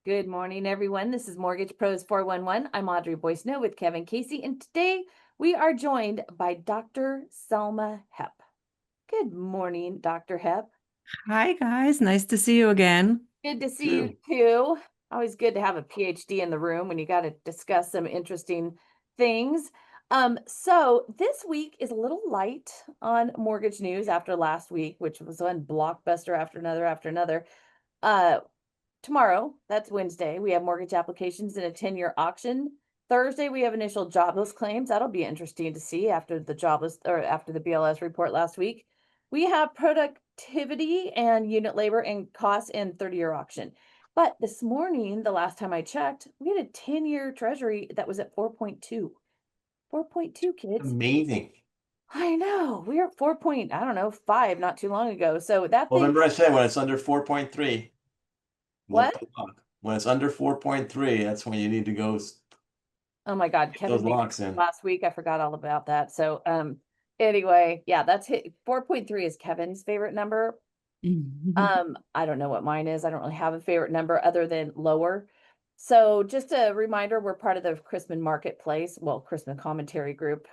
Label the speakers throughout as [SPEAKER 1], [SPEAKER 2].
[SPEAKER 1] Good morning, everyone. This is Mortgage Pros 411. I'm Audrey Boissono with Kevin Casey, and today we are joined by Dr. Selma Hepp. Good morning, Dr. Hepp.
[SPEAKER 2] Hi, guys. Nice to see you again.
[SPEAKER 1] Good to see you
[SPEAKER 3] True.
[SPEAKER 1] too. Always good to have a PhD in the room when you got to discuss some interesting things. So this week is a little light on mortgage news after last week, which was one blockbuster after another. Uh, Tomorrow, that's Wednesday, we have mortgage applications in a 10-year auction. Thursday, we have initial jobless claims. That'll be interesting to see after the jobless or after the BLS report last week. We have productivity and unit labor and costs in 30-year auction. But this morning, the last time I checked, we had a 10-year treasury that was at 4.2. 4.2, kids.
[SPEAKER 3] Amazing.
[SPEAKER 1] I know. We were at 4 point, I don't know, 5 not too long ago. So that
[SPEAKER 3] Well,
[SPEAKER 1] thing,
[SPEAKER 3] remember I said when it's under 4.3, look
[SPEAKER 1] what?
[SPEAKER 3] the lock. When it's under 4.3, that's when you need to go
[SPEAKER 1] Oh my God,
[SPEAKER 3] get those
[SPEAKER 1] Kevin made
[SPEAKER 3] locks in.
[SPEAKER 1] last week. I forgot all about that. So, anyway, yeah, that's hit 4.3 is Kevin's favorite number. I don't know what mine is. I don't really have a favorite number other than lower. So just a reminder, we're part of the Chrisman Marketplace, well, Chrisman Commentary Group,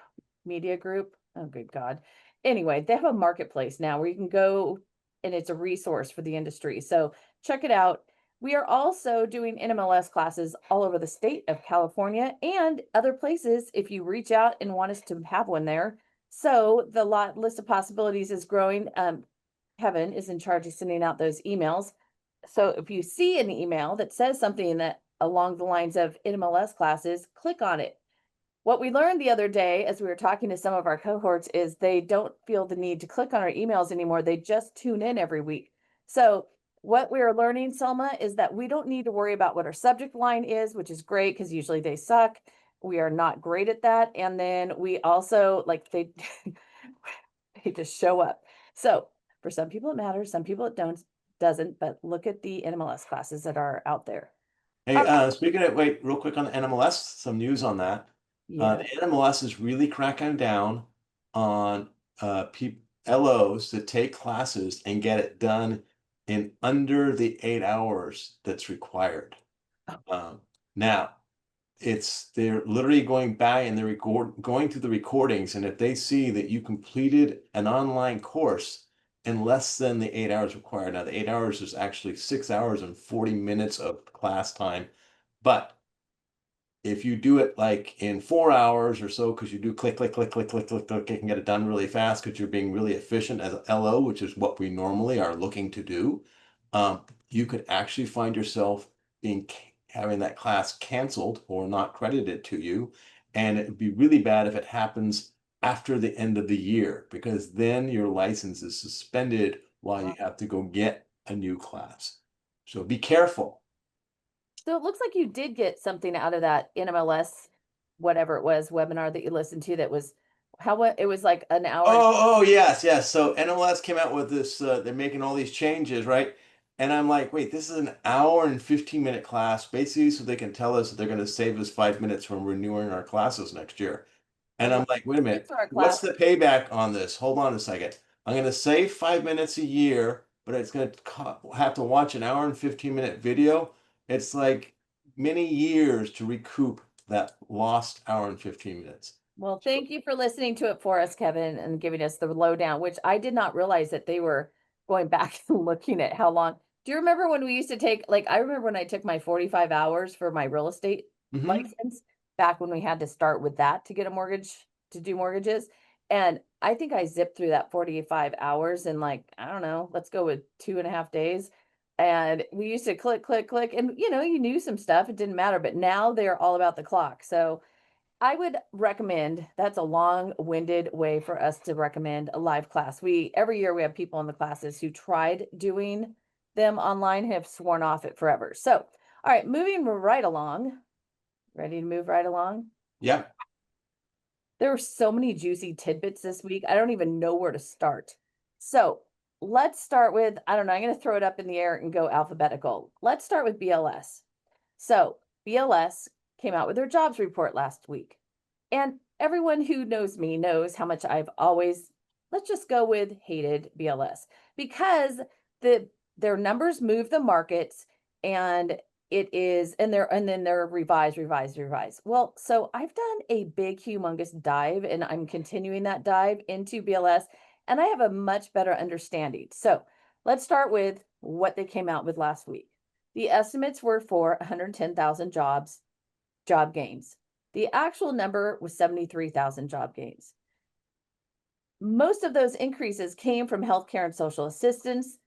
[SPEAKER 1] Media Group. Oh, good God. Anyway, they have a marketplace now where you can go and it's a resource for the industry. So check it out. We are also doing NMLS classes all over the state of California and other places if you reach out and want us to have one there. So the list of possibilities is growing. Kevin is in charge of sending out those emails. So if you see an email that says something that along the lines of NMLS classes, click on it. What we learned the other day as we were talking to some of our cohorts is they don't feel the need to click on our emails anymore. They just tune in every week. So what we are learning, Selma, is that we don't need to worry about what our subject line is, which is great because usually they suck. We are not great at that. And then we also they just show up. So for some people it matters, some people it doesn't, but look at the NMLS classes that are out there.
[SPEAKER 3] Hey, speaking of, wait, real quick on the NMLS, some news on that.
[SPEAKER 1] Yeah.
[SPEAKER 3] The NMLS is really cracking down on LOs that take classes and get it done in under the 8 hours that's required. Now, they're literally going back and they're going through the recordings, and if they see that you completed an online course in less than the 8 hours required. Now, the 8 hours is actually 6 hours and 40 minutes of class time. But if you do it like in 4 hours or so, because you do click, click, click, click, click, click, click, you can get it done really fast because you're being really efficient as an LO, which is what we normally are looking to do. You could actually find yourself having that class canceled or not credited to you. And it would be really bad if it happens after the end of the year, because then your license is suspended while you have to go get a new class. So be careful.
[SPEAKER 1] So it looks like you did get something out of that NMLS, whatever it was, webinar that you listened to that was it was like an hour.
[SPEAKER 3] Oh, yes, yes. So NLS came out with this, they're making all these changes, right? And I'm like, wait, this is an hour and 15-minute class, basically, so they can tell us that they're going to save us 5 minutes from renewing our classes next year. And I'm like, wait a minute,
[SPEAKER 1] For our
[SPEAKER 3] what's
[SPEAKER 1] class.
[SPEAKER 3] the payback on this? Hold on a second. I'm going to save 5 minutes a year, but it's going to have to watch an hour and 15-minute video. It's like many years to recoup that lost hour and 15 minutes.
[SPEAKER 1] Well, thank you for listening to it for us, Kevin, and giving us the lowdown, which I did not realize that they were going back and looking at how long. Do you remember when we used to take, I remember when I took my 45 hours for my real estate license back when we had to start with that to get a mortgage, to do mortgages. And I think I zipped through that 45 hours in I don't know, let's go with 2.5 days. And we used to click, click, click. And, you knew some stuff. It didn't matter. But now they're all about the clock. So I would recommend, that's a long-winded way for us to recommend a live class. Every year we have people in the classes who tried doing them online, have sworn off it forever. So, all right, moving right along. Ready to move right along?
[SPEAKER 3] Yeah.
[SPEAKER 1] There were so many juicy tidbits this week. I don't even know where to start. So let's start with, I don't know, I'm going to throw it up in the air and go alphabetical. Let's start with BLS. So BLS came out with their jobs report last week. And everyone who knows me knows how much I've always, let's just go with hated BLS because their numbers move the markets and it is, and then they're revised. Well, so I've done a big, humongous dive, and I'm continuing that dive into BLS, and I have a much better understanding. So let's start with what they came out with last week. The estimates were for 110,000 job gains. The actual number was 73,000 job gains. Most of those increases came from healthcare and social assistance.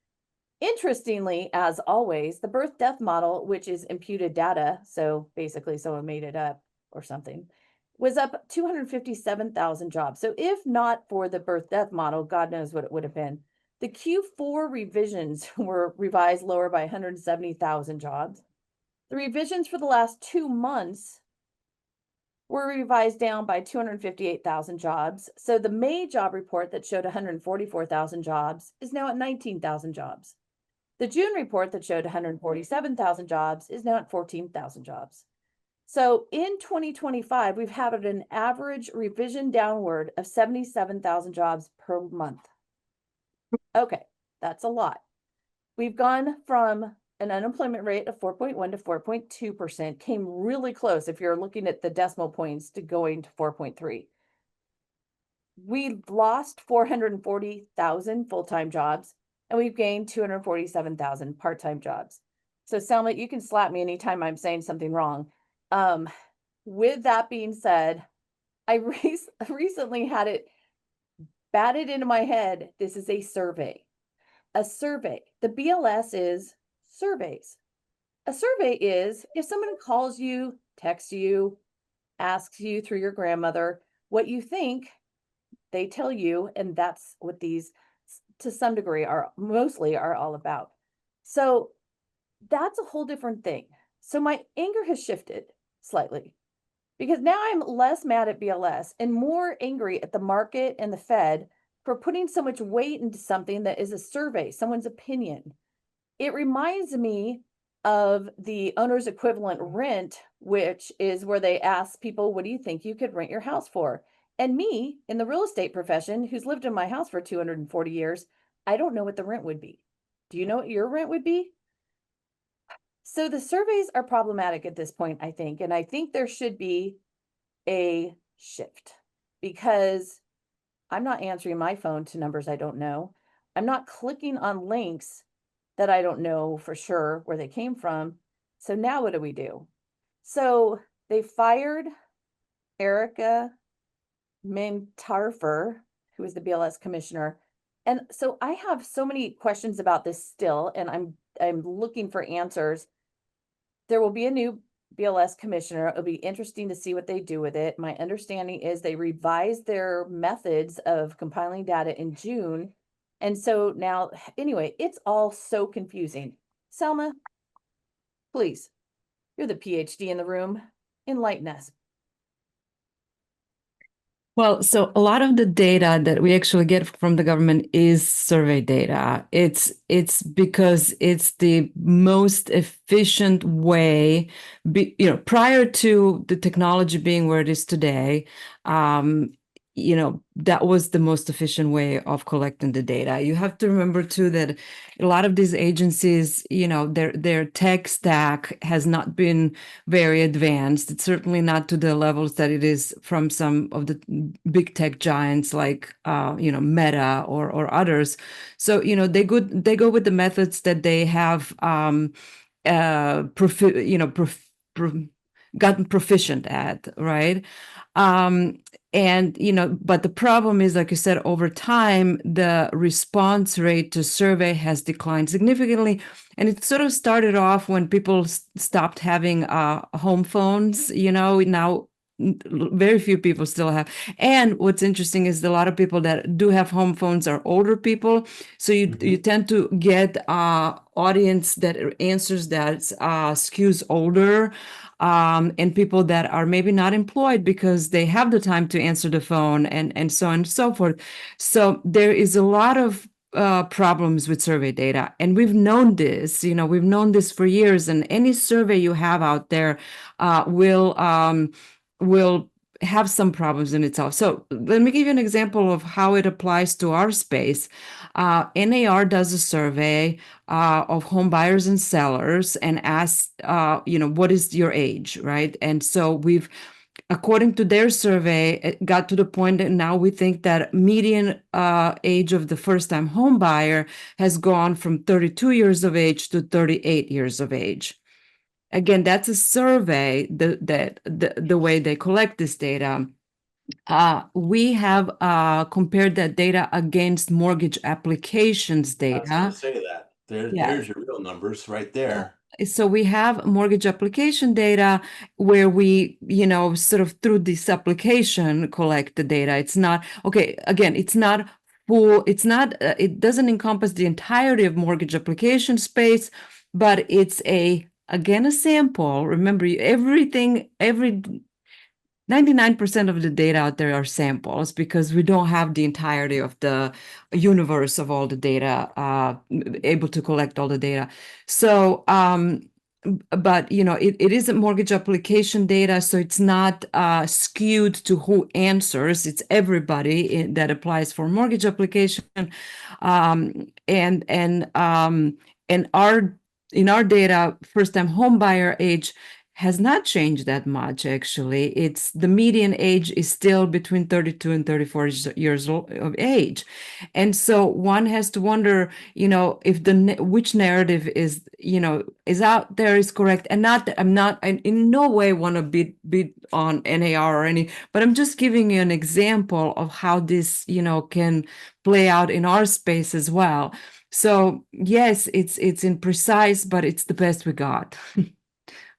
[SPEAKER 1] Interestingly, as always, the birth-death model, which is imputed data, so basically someone made it up or something, was up 257,000 jobs. So if not for the birth-death model, God knows what it would have been. The Q4 revisions were revised lower by 170,000 jobs. The revisions for the last 2 months were revised down by 258,000 jobs. So the May job report that showed 144,000 jobs is now at 19,000 jobs. The June report that showed 147,000 jobs is now at 14,000 jobs. So in 2025, we've had an average revision downward of 77,000 jobs per month. Okay, that's a lot. We've gone from an unemployment rate of 4.1 to 4.2%, came really close if you're looking at the decimal points to going to 4.3. We lost 440,000 full-time jobs, and we've gained 247,000 part-time jobs. So Selma, you can slap me anytime I'm saying something wrong. With that being said, I recently had it batted into my head. This is a survey. A survey. The BLS is surveys. A survey is if someone calls you, texts you, asks you through your grandmother what you think, they tell you, and that's what these to some degree mostly are all about. So that's a whole different thing. So my anger has shifted slightly because now I'm less mad at BLS and more angry at the market and the Fed for putting so much weight into something that is a survey, someone's opinion. It reminds me of the owner's equivalent rent, which is where they ask people, what do you think you could rent your house for? And me, in the real estate profession, who's lived in my house for 240 years, I don't know what the rent would be. Do you know what your rent would be? So the surveys are problematic at this point, I think. And I think there should be a shift because I'm not answering my phone to numbers I don't know. I'm not clicking on links that I don't know for sure where they came from. So now what do we do? So they fired Erica Mintarfer, who is the BLS commissioner. And so I have so many questions about this still, and I'm looking for answers. There will be a new BLS commissioner. It'll be interesting to see what they do with it. My understanding is they revised their methods of compiling data in June. And so now, anyway, it's all so confusing. Selma, please, you're the PhD in the room. Enlighten us.
[SPEAKER 2] Well, so a lot of the data that we actually get from the government is survey data. It's because it's the most efficient way, prior to the technology being where it is today, that was the most efficient way of collecting the data. You have to remember too that a lot of these agencies, their tech stack has not been very advanced. It's certainly not to the levels that it is from some of the big tech giants like Meta or others. So they go with the methods that they have gotten proficient at, right? But the problem is, like you said, over time, the response rate to survey has declined significantly. And it sort of started off when people stopped having home phones, now very few people still have. And what's interesting is a lot of people that do have home phones are older people. So you tend to get audience that answers that skews older. And people that are maybe not employed because they have the time to answer the phone and so on and so forth. So there is a lot of problems with survey data. And we've known this, for years. And any survey you have out there will have some problems in itself. So let me give you an example of how it applies to our space. NAR does a survey of home buyers and sellers and asks, what is your age, right? And so according to their survey, it got to the point that now we think that median age of the first-time home buyer has gone from 32 years of age to 38 years of age. Again, that's a survey, the way they collect this data. We have compared that data against mortgage applications
[SPEAKER 3] I was going
[SPEAKER 2] data.
[SPEAKER 3] to say that.
[SPEAKER 2] Yeah.
[SPEAKER 3] There's your real numbers right there.
[SPEAKER 2] So we have mortgage application data where we, sort of through this application collect the data. It's not, okay, again, it's not full, it doesn't encompass the entirety of mortgage application space, but it's again, a sample. Remember, every 99% of the data out there are samples because we don't have the entirety of the universe of all the data, able to collect all the data. So, but it isn't mortgage application data, so it's not skewed to who answers. It's everybody that applies for mortgage application, and in our data, first-time home buyer age has not changed that much, actually. It's the median age is still between 32 and 34 years of age. And so one has to wonder, if which narrative is out there is correct. And I in no way want to beat on NAR or any, but I'm just giving you an example of how this, can play out in our space as well. So yes, it's imprecise, but it's the best we got.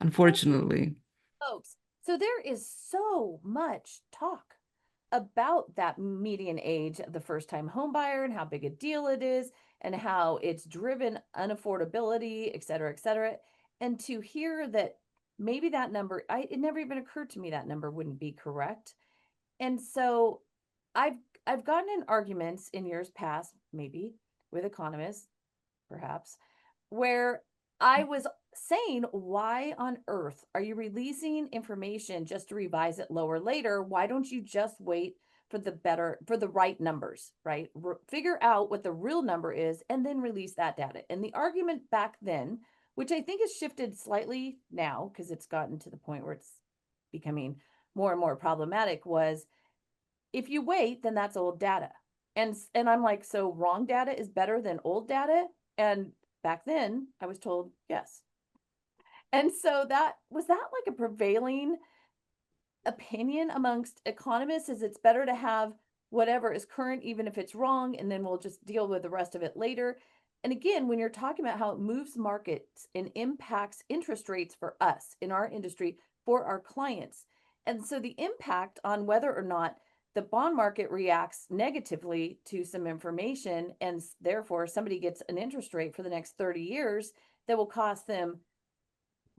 [SPEAKER 2] Unfortunately.
[SPEAKER 1] Folks, so there is so much talk about that median age of the first-time home buyer and how big a deal it is and how it's driven unaffordability, et cetera, and to hear that maybe that number, it never even occurred to me that number wouldn't be correct. And so I've gotten in arguments in years past, maybe with economists, perhaps, where I was saying, why on earth are you releasing information just to revise it lower later? Why don't you just wait for the right numbers, right? Figure out what the real number is and then release that data. And the argument back then, which I think has shifted slightly now because it's gotten to the point where it's becoming more and more problematic, was if you wait, then that's old data. And I'm like, so wrong data is better than old data? And back then I was told yes. And so that like a prevailing opinion amongst economists, is it's better to have whatever is current, even if it's wrong, and then we'll just deal with the rest of it later. And again, when you're talking about how it moves markets and impacts interest rates for us in our industry, for our clients. And so the impact on whether or not the bond market reacts negatively to some information, and therefore somebody gets an interest rate for the next 30 years that will cost them,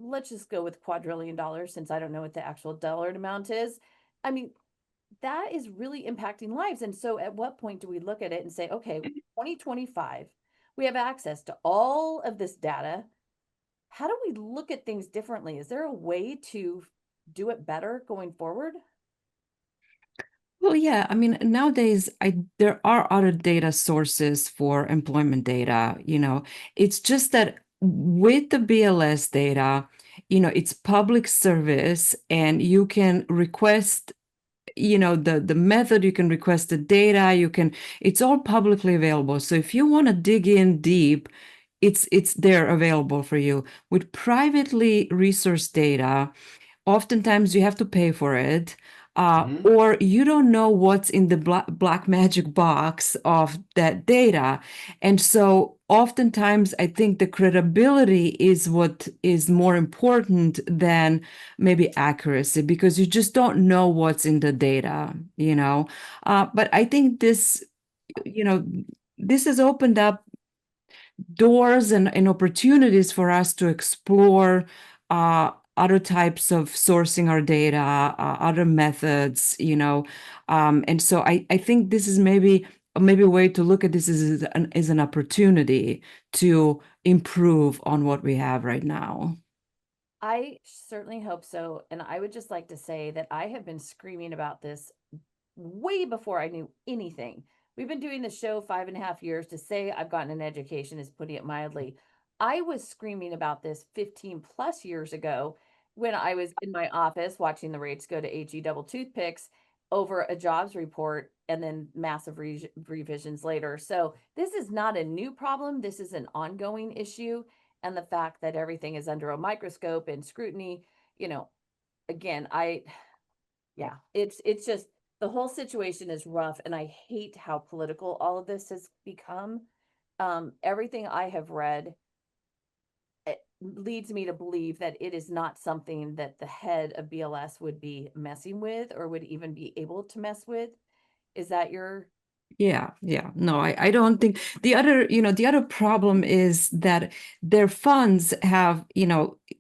[SPEAKER 1] let's just go with $250,000,000 since I don't know what the actual dollar amount is. I mean, that is really impacting lives. And so at what point do we look at it and say, okay, 2025, we have access to all of this data. How do we look at things differently? Is there a way to do it better going forward?
[SPEAKER 2] Well, yeah, I mean, nowadays there are other data sources for employment data, It's just that with the BLS data, it's public service and you can request, the method, you can request the data, it's all publicly available. So if you want to dig in deep, it's there available for you. With privately resourced data, oftentimes you have to pay for it, or you don't know what's in the black magic box of that data. And so oftentimes I think the credibility is what is more important than maybe accuracy, because you just don't know what's in the data, but I think this has opened up doors and opportunities for us to explore other types of sourcing our data, other methods, and so I think this is maybe a way to look at this as an opportunity to improve on what we have right now.
[SPEAKER 1] I certainly hope so. And I would just like to say that I have been screaming about this way before I knew anything. We've been doing the show 5.5 years. To say I've gotten an education is putting it mildly. I was screaming about this 15 plus years ago when I was in my office watching the rates go to HE double toothpicks over a jobs report and then massive revisions later. So this is not a new problem. This is an ongoing issue. And the fact that everything is under a microscope and scrutiny, you know, again, yeah, it's just the whole situation is rough, and I hate how political all of this has become. Everything I have read leads me to believe that it is not something that the head of BLS would be messing with or would even be able to mess with. Is that your
[SPEAKER 2] Yeah, yeah. No, I don't think the other, the other problem is that their funds have,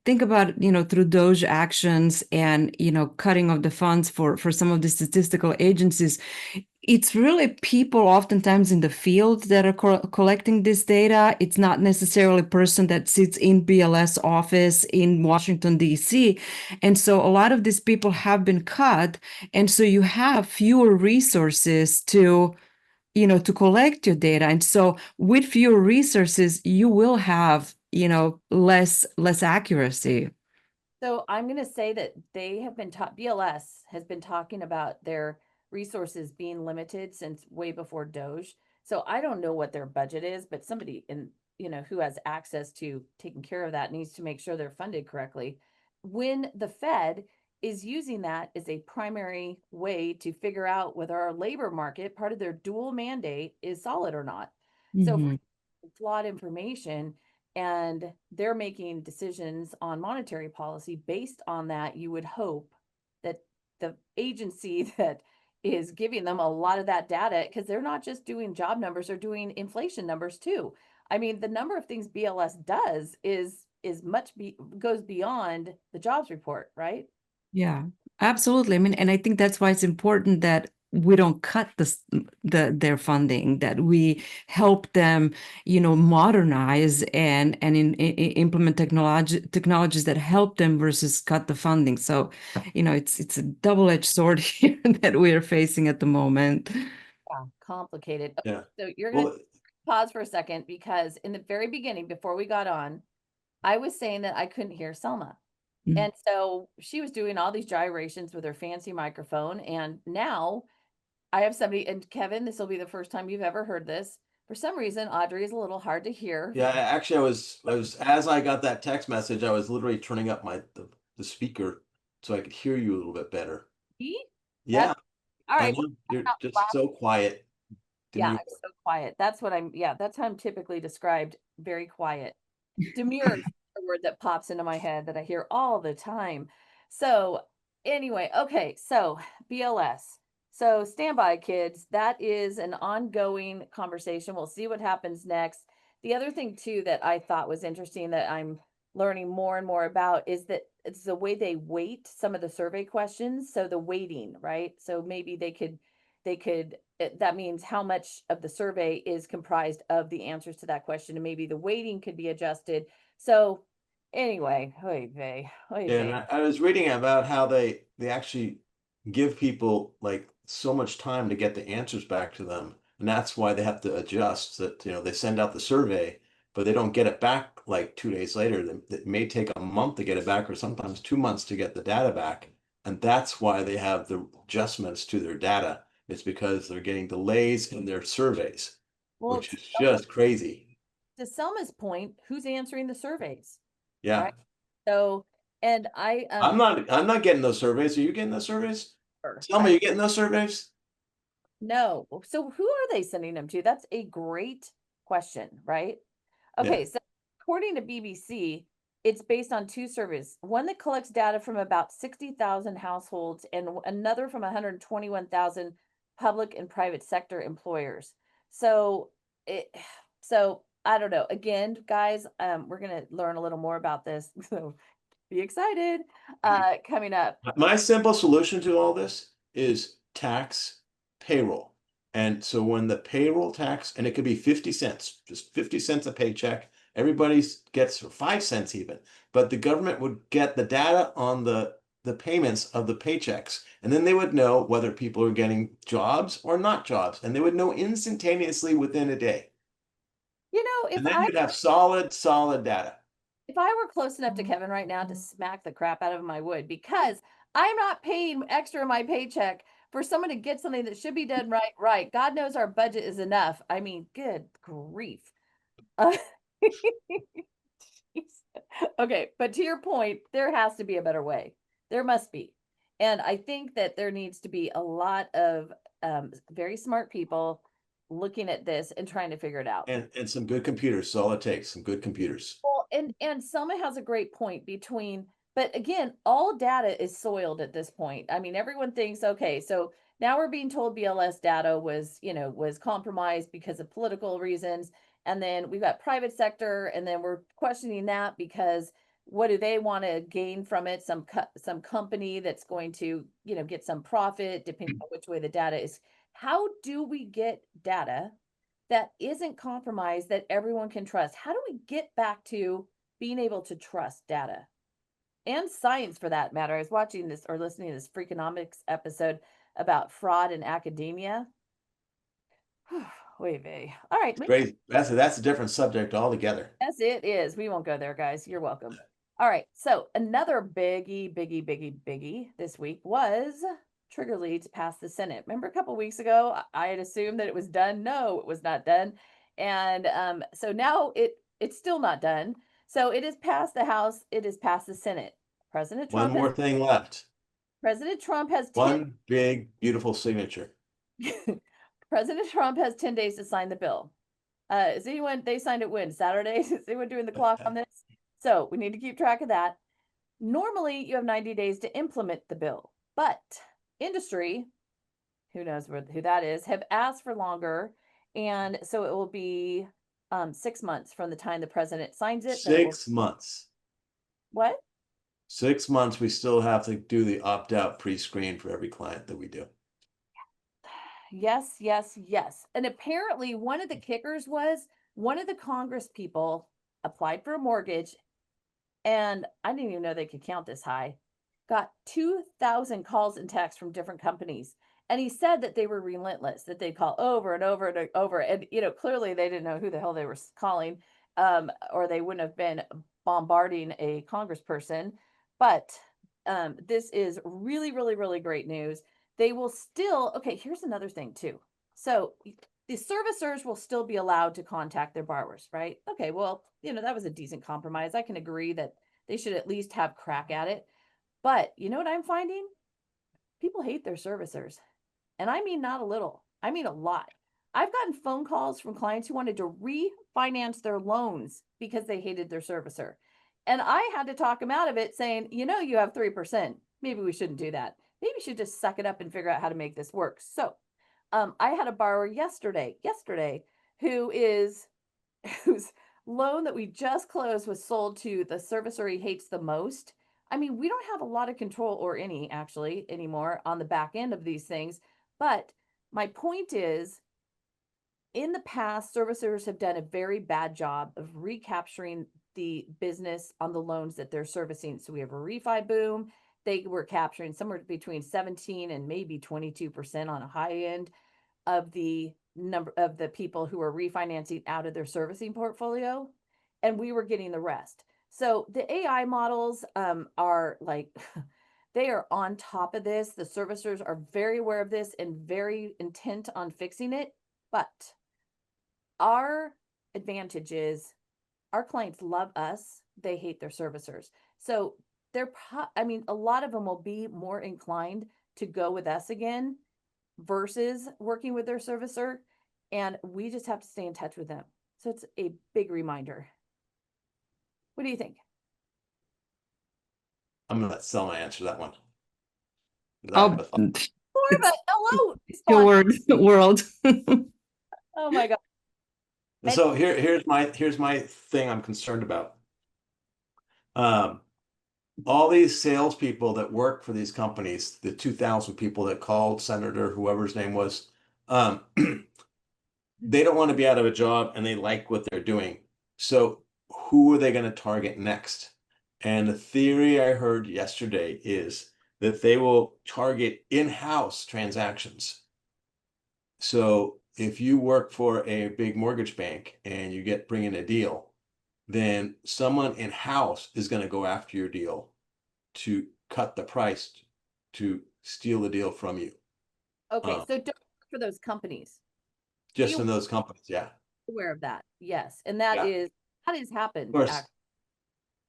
[SPEAKER 2] think about, through Doge actions and, cutting of the funds for some of the statistical agencies. It's really people oftentimes in the field that are collecting this data. It's not necessarily a person that sits in BLS office in Washington, D.C. And so a lot of these people have been cut. And so you have fewer resources to collect your data. And so with fewer resources, you will have, less accuracy.
[SPEAKER 1] So I'm going to say that they have been taught, BLS has been talking about their resources being limited since way before Doge. So I don't know what their budget is, but somebody who has access to taking care of that needs to make sure they're funded correctly. When the Fed is using that as a primary way to figure out whether our labor market, part of their dual mandate, is solid or not. So
[SPEAKER 2] Mhm.
[SPEAKER 1] flawed information, and they're making decisions on monetary policy based on that, you would hope that the agency that is giving them a lot of that data, because they're not just doing job numbers, they're doing inflation numbers too. I mean, the number of things BLS does is goes beyond the jobs report, right?
[SPEAKER 2] Yeah, absolutely. I mean, and I think that's why it's important that we don't cut their funding, that we help them, modernize and implement technologies that help them versus cut the funding. So, it's a double-edged sword here that we are facing at the moment.
[SPEAKER 1] Yeah, complicated. Okay,
[SPEAKER 3] Yeah.
[SPEAKER 1] so you're gonna
[SPEAKER 3] Well,
[SPEAKER 1] pause for a second, because in the very beginning, before we got on, I was saying that I couldn't hear Selma.
[SPEAKER 2] Mm.
[SPEAKER 1] And so she was doing all these gyrations with her fancy microphone. And now I have somebody, and Kevin, this will be the first time you've ever heard this. For some reason, Audrey is a little hard to hear.
[SPEAKER 3] yeah, actually, I was as I got that text message, I was literally turning up the speaker so I could hear you a little bit better.
[SPEAKER 1] See?
[SPEAKER 3] Yeah,
[SPEAKER 1] That's all
[SPEAKER 3] I
[SPEAKER 1] right.
[SPEAKER 3] know you're
[SPEAKER 1] Not
[SPEAKER 3] just
[SPEAKER 1] loud.
[SPEAKER 3] so quiet.
[SPEAKER 1] Yeah,
[SPEAKER 3] Demure.
[SPEAKER 1] I'm so quiet. That's how I'm typically described, very quiet. Demure is a word that pops into my head that I hear all the time. So anyway, okay, so BLS. So stand by, kids. That is an ongoing conversation. We'll see what happens next. The other thing too that I thought was interesting that I'm learning more and more about is that it's the way they weight some of the survey questions. So the weighting, right? So maybe that means how much of the survey is comprised of the answers to that question, and maybe the weighting could be adjusted. So anyway, oy vey, oy
[SPEAKER 3] And
[SPEAKER 1] vey.
[SPEAKER 3] I was reading about how they actually give people like so much time to get the answers back to them, and that's why they have to adjust. That they send out the survey, but they don't get it back like 2 days later. It may take a month to get it back, or sometimes 2 months to get the data back, and that's why they have the adjustments to their data. It's because they're getting delays in their surveys,
[SPEAKER 1] Well,
[SPEAKER 3] which is just crazy.
[SPEAKER 1] to Selma's point, who's answering the surveys,
[SPEAKER 3] Yeah.
[SPEAKER 1] right? So, and
[SPEAKER 3] I'm not getting those surveys. Are you getting those surveys? Tell me, you getting those surveys?
[SPEAKER 1] no. So who are they sending them to? That's a great question, right?
[SPEAKER 3] Yeah.
[SPEAKER 1] Okay, so according to BBC, it's based on two surveys. One that collects data from about 60,000 households and another from 121,000 public and private sector employers. So it so I don't know. Again, guys, we're gonna learn a little more about this. So be excited. Coming up.
[SPEAKER 3] My simple solution to all this is tax payroll. And so when the payroll tax, and it could be 50 cents, just 50 cents a paycheck, Everybody gets 5 cents even, but the government would get the data on the payments of the paychecks, and then they would know whether people are getting jobs or not jobs, and they would know instantaneously within a day.
[SPEAKER 1] You know,
[SPEAKER 3] And then you'd have solid data.
[SPEAKER 1] if I were close enough to Kevin right now to smack the crap out of him, I would, because I'm not paying extra in my paycheck for someone to get something that should be done right. God knows our budget is enough. I mean, good grief. Uh, okay, but to your point, there has to be a better way. There must be. And I think that there needs to be a lot of very smart people looking at this and trying to figure it out.
[SPEAKER 3] And some good computers, is all it takes, some good computers.
[SPEAKER 1] Well, and Selma has a great point between, but again, all data is soiled at this point. I mean, everyone thinks, okay, so now we're being told BLS data was, was compromised because of political reasons. And then we've got private sector, and then we're questioning that because what do they want to gain from it? Some company that's going to, get some profit, depending on which way the data is. How do we get data that isn't compromised, that everyone can trust? How do we get back to being able to trust data and science, for that matter? I was watching this or listening to this Freakonomics episode about fraud in academia. Oy vey. All right.
[SPEAKER 3] Great. That's a different subject altogether.
[SPEAKER 1] Yes, it is. We won't go there, guys. You're welcome. All right. So another biggie this week was trigger leads past the Senate. Remember a couple weeks ago, I had assumed that it was done. No, it was not done. And so now it's still not done. So it is past the House. It is past the Senate. President Trump.
[SPEAKER 3] One more thing left.
[SPEAKER 1] President Trump has
[SPEAKER 3] one big, beautiful signature.
[SPEAKER 1] President Trump has 10 days to sign the bill. They signed it when? Saturday? Is anyone doing the clock on this? So we need to keep track of that. Normally, you have 90 days to implement the bill, but industry, who knows who that is, have asked for longer. And so it will be 6 months from the time the president signs it.
[SPEAKER 3] 6 months.
[SPEAKER 1] What?
[SPEAKER 3] 6 months, we still have to do the opt-out pre-screen for every client that we do.
[SPEAKER 1] Yes. And apparently one of the kickers was one of the Congress people applied for a mortgage, and I didn't even know they could count this high, got 2,000 calls and texts from different companies. And he said that they were relentless, that they'd call over and over and over. And, clearly they didn't know who the hell they were calling, or they wouldn't have been bombarding a congressperson. But this is really, really, really great news. They will still, okay, here's another thing too. So the servicers will still be allowed to contact their borrowers, right? Okay, well, that was a decent compromise. I can agree that they should at least have crack at it. But you know what I'm finding? People hate their servicers. And I mean not a little, I mean a lot. I've gotten phone calls from clients who wanted to refinance their loans because they hated their servicer. And I had to talk them out of it, saying, you have 3%. Maybe we shouldn't do that. Maybe you should just suck it up and figure out how to make this work. So I had a borrower yesterday, whose loan that we just closed was sold to the servicer he hates the most. I mean, we don't have a lot of control, or any actually anymore, on the back end of these things. But my point is, in the past, servicers have done a very bad job of recapturing the business on the loans that they're servicing. So we have a refi boom. They were capturing somewhere between 17 and maybe 22% on a high end of the number of the people who are refinancing out of their servicing portfolio. And we were getting the rest. So the AI models are like, they are on top of this. The servicers are very aware of this and very intent on fixing it. But our advantage is our clients love us. They hate their servicers. So a lot of them will be more inclined to go with us again versus working with their servicer. And we just have to stay in touch with them. So it's a big reminder. What do you think?
[SPEAKER 3] I'm going to let Selma answer that one.
[SPEAKER 2] Oh,
[SPEAKER 1] More of a hello
[SPEAKER 2] your world.
[SPEAKER 1] Oh my God.
[SPEAKER 3] So here's my thing I'm concerned about. All these salespeople that work for these companies, the 2,000 people that called Senator, whoever's name was, they don't want to be out of a job, and they like what they're doing. So who are they going to target next? And the theory I heard yesterday is that they will target in-house transactions. So if you work for a big mortgage bank and you bring in a deal, then someone in-house is going to go after your deal to cut the price to steal the deal from you.
[SPEAKER 1] Okay, so don't look for those companies.
[SPEAKER 3] Just in those companies, yeah.
[SPEAKER 1] Aware of that, yes, and that has happened.
[SPEAKER 3] Of course.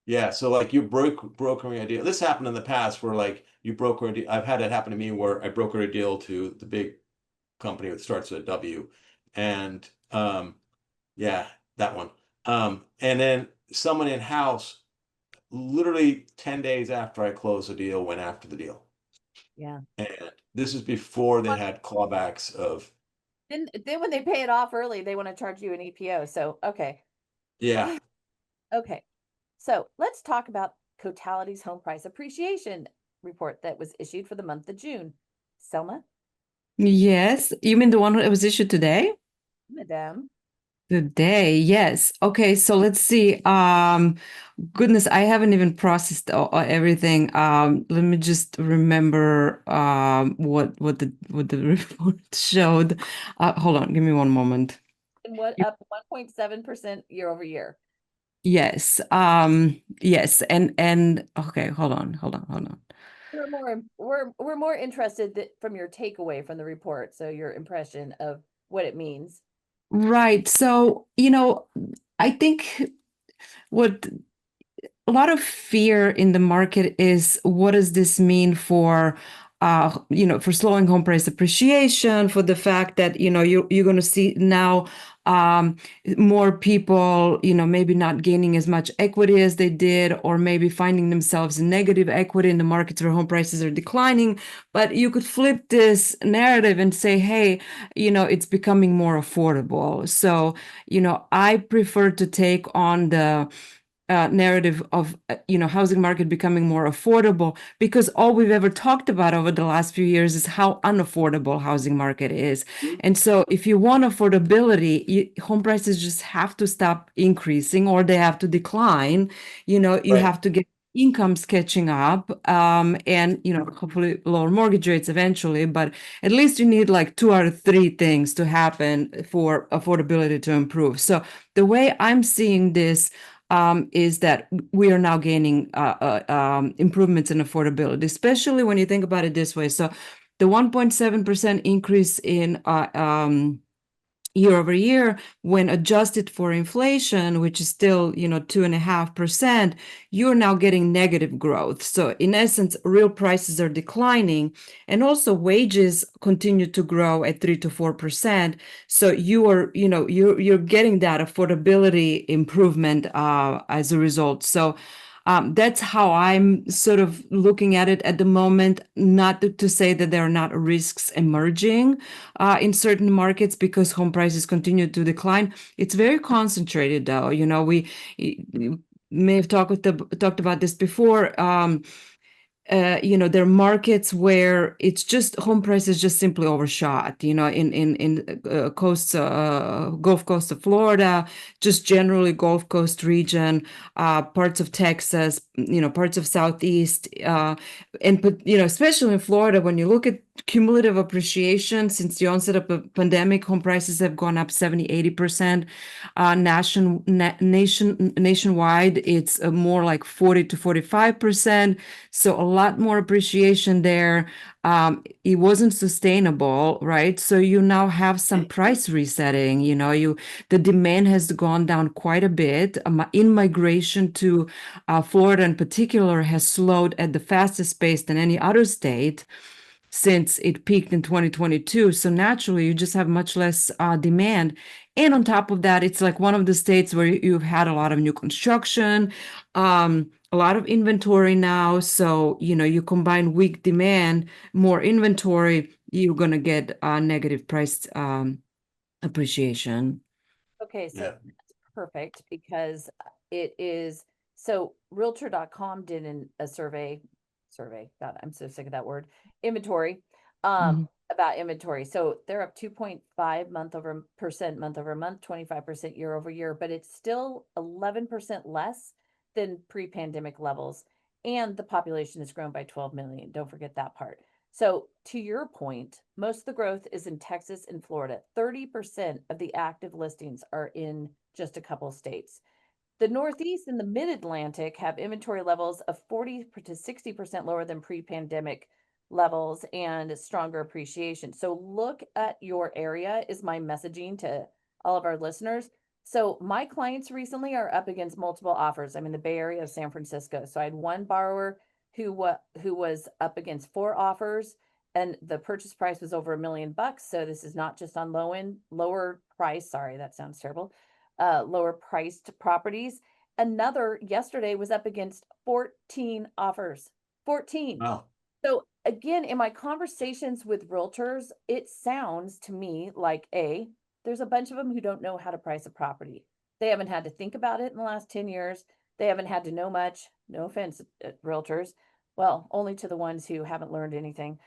[SPEAKER 3] Yeah, so like you brokering a deal. This happened in the past where like you broker a deal. I've had it happen to me where I brokered a deal to the big company that starts with a W, and yeah, that one. And then someone in house, literally 10 days after I closed the deal, went after the deal.
[SPEAKER 1] Yeah.
[SPEAKER 3] And this is before they had clawbacks of.
[SPEAKER 1] Then when they pay it off early, they want to charge you an EPO. So okay.
[SPEAKER 3] Yeah.
[SPEAKER 1] Okay. So let's talk about Cotality's home price appreciation report that was issued for the month of June. Selma?
[SPEAKER 2] Yes, you mean the one that was issued today?
[SPEAKER 1] Madame.
[SPEAKER 2] Today, yes. Okay, so let's see. Goodness, I haven't even processed everything. Let me just remember what the report showed. Hold on, give me one moment.
[SPEAKER 1] And what, up 1.7% year over year.
[SPEAKER 2] Yes. Yes. And okay, hold on.
[SPEAKER 1] We're more interested from your takeaway from the report. So your impression of what it means.
[SPEAKER 2] Right. So, I think what a lot of fear in the market is, what does this mean for for slowing home price appreciation, for the fact that you're going to see now more people maybe not gaining as much equity as they did, or maybe finding themselves in negative equity in the markets where home prices are declining. But you could flip this narrative and say, hey, it's becoming more affordable. So I prefer to take on the narrative of housing market becoming more affordable, because all we've ever talked about over the last few years is how unaffordable housing market is. And so if you want affordability, home prices just have to stop increasing, or they have to decline. You have to get incomes catching up, and hopefully lower mortgage rates eventually, but at least you need like 2 out of 3 things to happen for affordability to improve. So the way I'm seeing this is that we are now gaining improvements in affordability, especially when you think about it this way. So the 1.7% increase in year over year, when adjusted for inflation, which is still 2.5%, you're now getting negative growth. So in essence, real prices are declining, and also wages continue to grow at 3 to 4%. So you are you're getting that affordability improvement as a result. So that's how I'm sort of looking at it at the moment. Not to say that there are not risks emerging in certain markets because home prices continue to decline. It's very concentrated, though. We may have talked about this before. There are markets where it's just home prices just simply overshot, in coasts, Gulf Coast of Florida, just generally Gulf Coast region, parts of Texas, parts of Southeast, and especially in Florida, when you look at cumulative appreciation since the onset of the pandemic, home prices have gone up 70-80%. Nationwide, it's more like 40 to 45%. So a lot more appreciation there. It wasn't sustainable, right? So you now have some price resetting. The demand has gone down quite a bit. In-migration to Florida in particular has slowed at the fastest pace than any other state since it peaked in 2022. So naturally, you just have much less demand. And on top of that, it's like one of the states where you've had a lot of new construction, a lot of inventory now. So, you combine weak demand, more inventory, you're going to get negative price appreciation.
[SPEAKER 1] Okay, so that's perfect, because it is, so realtor.com did a survey, God, I'm so sick of that word, inventory, about inventory. So they're up 2.5 month over 25% year over year, but it's still 11% less than pre-pandemic levels. And the population has grown by 12 million. Don't forget that part. So to your point, most of the growth is in Texas and Florida. 30% of the active listings are in just a couple states. The Northeast and the Mid-Atlantic have inventory levels of 40 to 60% lower than pre-pandemic levels and stronger appreciation. So look at your area is my messaging to all of our listeners. So my clients recently are up against multiple offers. I'm in the Bay Area of San Francisco. So I had one borrower who was up against 4 offers, and the purchase price was over $1 million. So this is not just on lower price. Sorry, that sounds terrible. Lower priced properties. Another yesterday was up against 14 offers. 14.
[SPEAKER 3] Wow.
[SPEAKER 1] So again, in my conversations with realtors, it sounds to me like there's a bunch of them who don't know how to price a property. They haven't had to think about it in the last 10 years. They haven't had to know much. No offense, realtors. Well, only to the ones who haven't learned anything.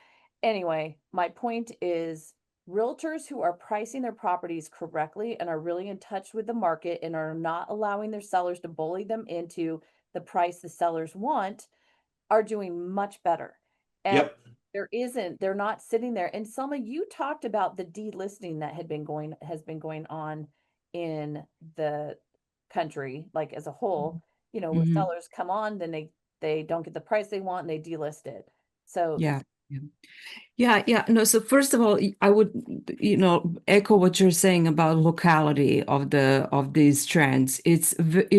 [SPEAKER 1] Anyway, my point is realtors who are pricing their properties correctly and are really in touch with the market and are not allowing their sellers to bully them into the price the sellers want are doing much better. And
[SPEAKER 3] Yep.
[SPEAKER 1] they're not sitting there. And Selma, you talked about the delisting that has been going on in the country, like as a whole, where
[SPEAKER 2] Mhm.
[SPEAKER 1] sellers come on, then they don't get the price they want and they delist it. So
[SPEAKER 2] Yeah. Yeah. Yeah. No, so first of all, I would, echo what you're saying about locality of these trends. It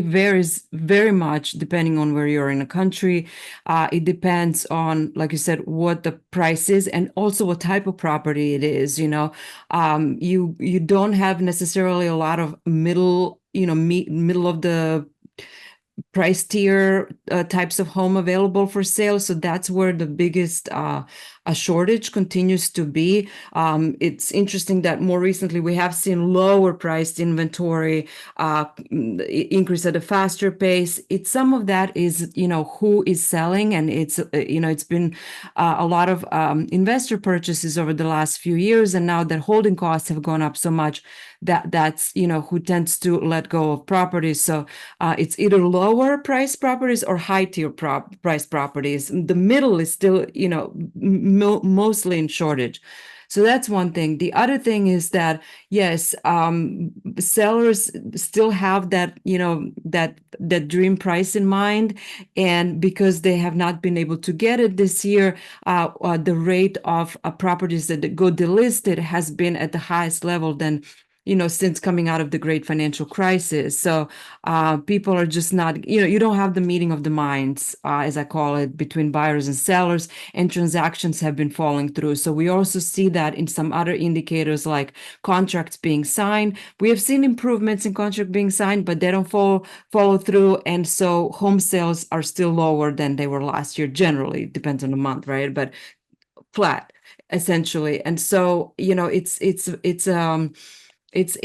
[SPEAKER 2] varies very much depending on where you're in a country. It depends on, like you said, what the price is and also what type of property it is. You don't have necessarily a lot of middle of the price tier types of home available for sale. So that's where the biggest a shortage continues to be. It's interesting that more recently we have seen lower priced inventory increase at a faster pace. Some of that is, who is selling, and it's been a lot of investor purchases over the last few years, and now that holding costs have gone up so much that's who tends to let go of properties. So it's either lower price properties or high tier price properties. The middle is still, mostly in shortage. So that's one thing. The other thing is that, yes, sellers still have that, that dream price in mind. And because they have not been able to get it this year, the rate of properties that go delisted has been at the highest level than since coming out of the great financial crisis. So people are just not, you don't have the meeting of the minds, as I call it, between buyers and sellers, and transactions have been falling through. So we also see that in some other indicators like contracts being signed. We have seen improvements in contract being signed, but they don't follow through. And so home sales are still lower than they were last year. Generally, it depends on the month, right? But flat, essentially. And so, it's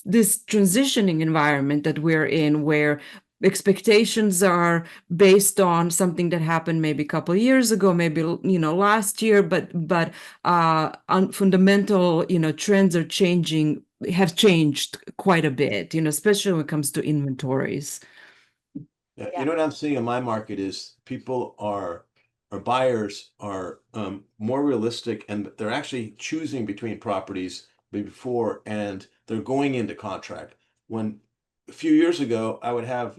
[SPEAKER 2] this transitioning environment that we're in, where expectations are based on something that happened maybe a couple of years ago, maybe last year, but fundamental trends have changed quite a bit, especially when it comes to inventories.
[SPEAKER 3] Yeah,
[SPEAKER 1] yeah.
[SPEAKER 3] what I'm seeing in my market is people or buyers are more realistic, and they're actually choosing between properties before, and they're going into contract. When a few years ago, I would have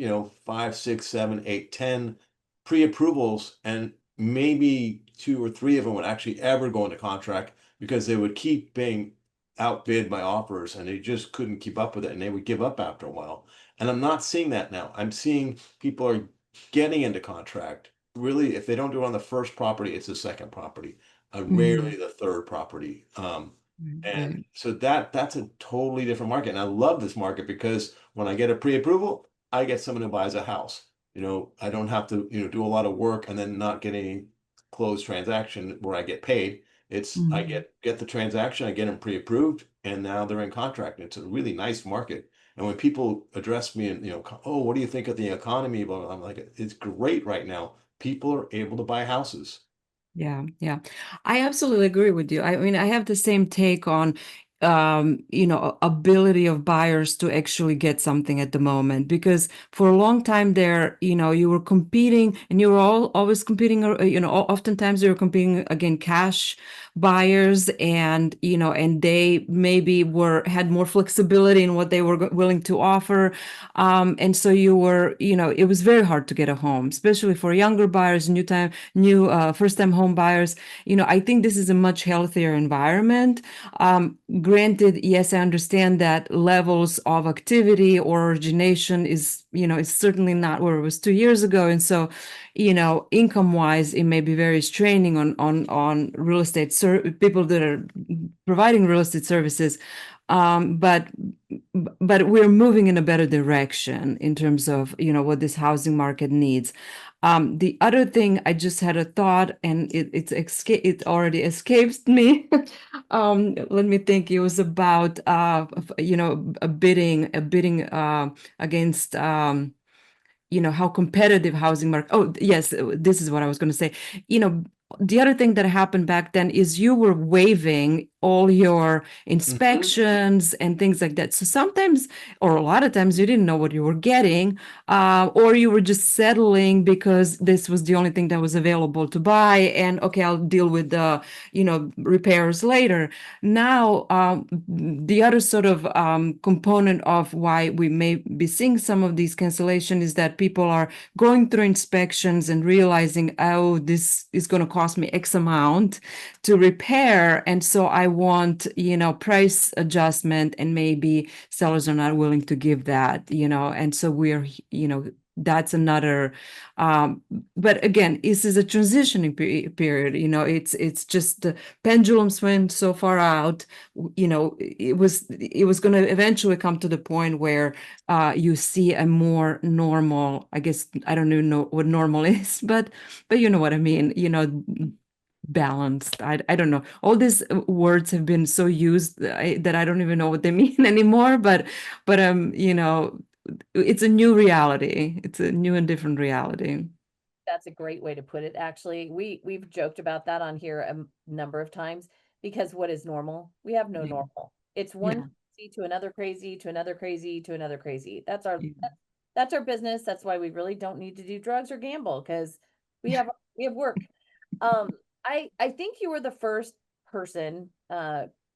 [SPEAKER 3] 5, 6, 7, 8, 10 pre-approvals, and maybe 2 or 3 of them would actually ever go into contract because they would keep being outbid by offers, and they just couldn't keep up with it, and they would give up after a while. And I'm not seeing that now. I'm seeing people are getting into contract. Really, if they don't do it on the first property, it's the second property. Rarely the third property. And
[SPEAKER 2] Right.
[SPEAKER 3] so that's a totally different market. And I love this market because when I get a pre-approval, I get someone who buys a house. I don't have to, do a lot of work and then not get any closed transaction where I get paid. It's I get the transaction, I get them pre-approved, and now they're in contract. It's a really nice market. And when people address me and, oh, what do you think of the economy? Well, I'm like, it's great right now. People are able to buy houses.
[SPEAKER 2] Yeah, yeah. I absolutely agree with you. I mean, I have the same take on ability of buyers to actually get something at the moment, because for a long time there, you were competing, and you were always competing, oftentimes you were competing against cash buyers, and and they maybe had more flexibility in what they were willing to offer. And so you were, it was very hard to get a home, especially for younger buyers, new first-time home buyers. I think this is a much healthier environment. Granted, yes, I understand that levels of activity or origination is certainly not where it was 2 years ago. And so, income-wise, it may be very straining on real estate people that are providing real estate services. But we're moving in a better direction in terms of, what this housing market needs. The other thing, I just had a thought, and it already escapes me. Let me think. It was about a bidding against how competitive housing market. Oh, yes, this is what I was going to say. The other thing that happened back then is you were waiving all your inspections and things like that. So sometimes, or a lot of times, you didn't know what you were getting, or you were just settling because this was the only thing that was available to buy. And okay, I'll deal with the repairs later. Now, the other sort of component of why we may be seeing some of these cancellations is that people are going through inspections and realizing, oh, this is going to cost me X amount to repair, and so I want price adjustment, and maybe sellers are not willing to give that, and so we're that's another but again, this is a transitioning period. It's just the pendulum swing so far out. It was going to eventually come to the point where you see a more normal, I guess, I don't even know what normal is, but you know what I mean, balanced. I don't know. All these words have been so used that I don't even know what they mean anymore. But it's a new reality. It's a new and different reality.
[SPEAKER 1] That's a great way to put it. Actually, we've joked about that on here a number of times, because what is normal? We have no
[SPEAKER 2] Yeah.
[SPEAKER 1] normal. It's one
[SPEAKER 2] Yeah.
[SPEAKER 1] crazy to another crazy to another crazy to another crazy.
[SPEAKER 2] Yeah.
[SPEAKER 1] That's our business. That's why we really don't need to do drugs or gamble, because we have we have work. Um, I think you were the first person,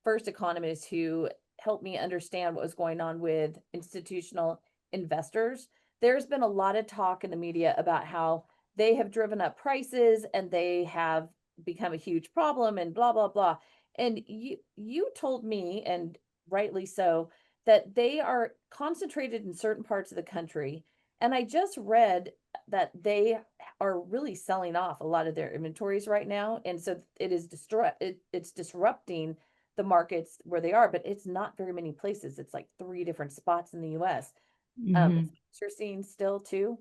[SPEAKER 1] first economist who helped me understand what was going on with institutional investors. There's been a lot of talk in the media about how they have driven up prices and they have become a huge problem and blah blah blah. And you told me, and rightly so, that they are concentrated in certain parts of the country. And I just read that they are really selling off a lot of their inventories right now, and so it's disrupting the markets where they are, but it's not very many places. It's like 3 different spots in the US. Is
[SPEAKER 2] Mhm.
[SPEAKER 1] you're seeing still too?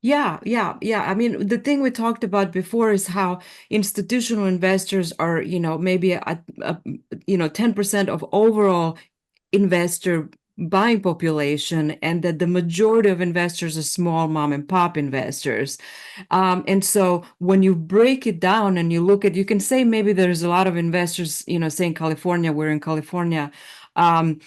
[SPEAKER 2] Yeah, yeah, yeah. I mean, the thing we talked about before is how institutional investors are, maybe 10% of overall investor buying population, and that the majority of investors are small mom and pop investors. And so when you break it down and you look at, you can say maybe there's a lot of investors, say in California, we're in California. Um,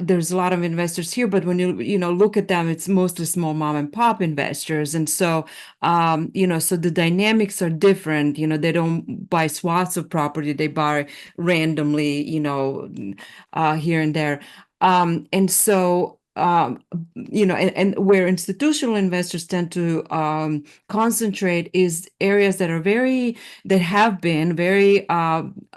[SPEAKER 2] there's a lot of investors here, but when you look at them, it's mostly small mom and pop investors. And so so the dynamics are different. They don't buy swaths of property, they buy randomly, here and there. And so and where institutional investors tend to concentrate is areas that have been very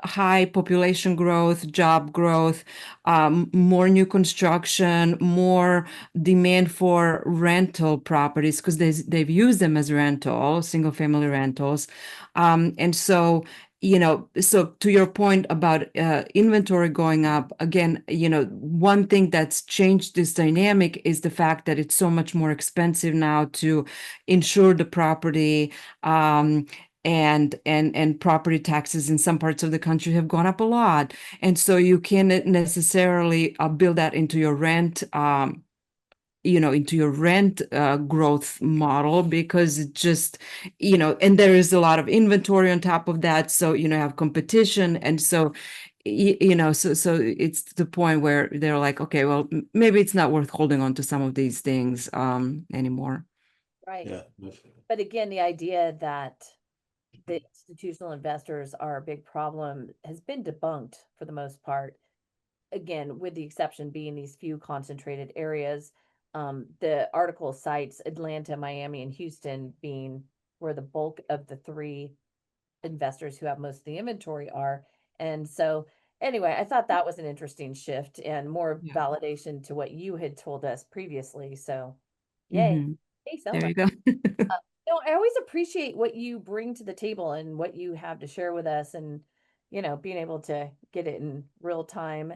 [SPEAKER 2] high population growth, job growth, more new construction, more demand for rental properties, because they've used them as single family rentals. And so so to your point about inventory going up, again, one thing that's changed this dynamic is the fact that it's so much more expensive now to insure the property. And property taxes in some parts of the country have gone up a lot. And so you can't necessarily build that into your rent into your rent growth model, because it just, and there is a lot of inventory on top of that. So, have competition. And so, so it's to the point where they're like, okay, well, maybe it's not worth holding on to some of these things anymore.
[SPEAKER 1] Right.
[SPEAKER 3] Yeah.
[SPEAKER 1] But again, the idea that the institutional investors are a big problem has been debunked for the most part. Again, with the exception being these few concentrated areas. The article cites Atlanta, Miami, and Houston being where the bulk of the three investors who have most of the inventory are. And so anyway, I thought that was an interesting shift and more
[SPEAKER 2] Yeah.
[SPEAKER 1] validation to what you had told us previously. So yay.
[SPEAKER 2] Mhm.
[SPEAKER 1] Hey,
[SPEAKER 2] There
[SPEAKER 1] Selma.
[SPEAKER 2] you go.
[SPEAKER 1] No, I always appreciate what you bring to the table and what you have to share with us, and being able to get it in real time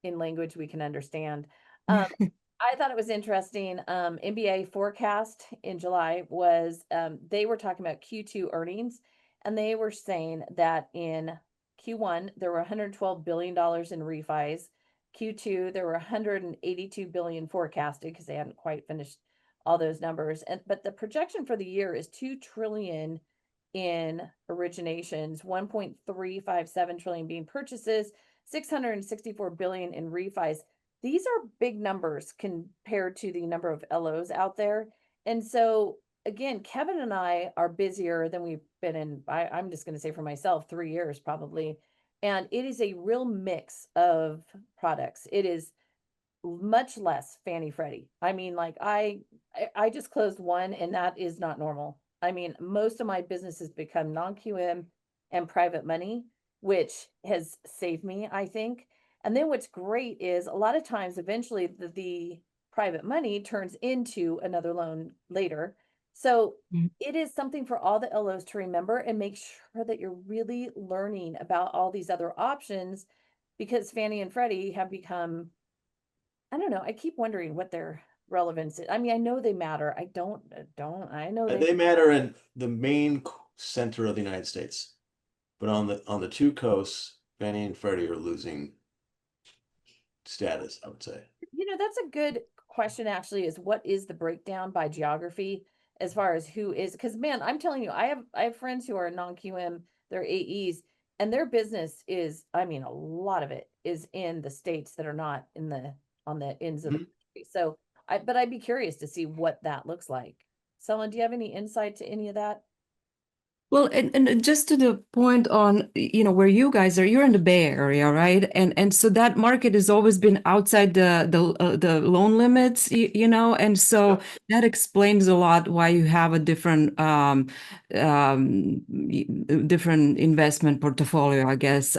[SPEAKER 1] in language we can understand. I thought it was interesting. NBA forecast in July was they were talking about Q2 earnings, and they were saying that in Q1 there were $112 billion in refis. Q2 there were 182 billion forecasted because they hadn't quite finished all those numbers. But the projection for the year is 2 trillion in originations, 1.357 trillion being purchases, 664 billion in refis. These are big numbers compared to the number of LOs out there. And so again, Kevin and I are busier than we've been in, I'm just going to say for myself, 3 years probably. And it is a real mix of products. It is much less Fannie Freddie. I mean, like I just closed one, and that is not normal. I mean, most of my business has become non-QM and private money, which has saved me, I think. And then what's great is a lot of times eventually the private money turns into another loan later. So
[SPEAKER 2] Mhm.
[SPEAKER 1] it is something for all the LOs to remember and make sure that you're really learning about all these other options, because Fannie and Freddie have become, I don't know. I keep wondering what their relevance is. I mean, I know they matter. I know they,
[SPEAKER 3] They matter in the main center of the United States, but on the two coasts, Fannie and Freddie are losing status, I would say.
[SPEAKER 1] that's a good question actually, is what is the breakdown by geography as far as who is, because man, I'm telling you, I have friends who are non-QM, they're AEs, and their business is, I mean, a lot of it is in the states that are not in the on the ends of the
[SPEAKER 3] Mhm.
[SPEAKER 1] country. So but I'd be curious to see what that looks like. Selma, do you have any insight to any of that?
[SPEAKER 2] Well, and just to the point on, where you guys are, you're in the Bay Area, right? And so that market has always been outside the loan limits, and so that explains a lot why you have a different different investment portfolio, I guess,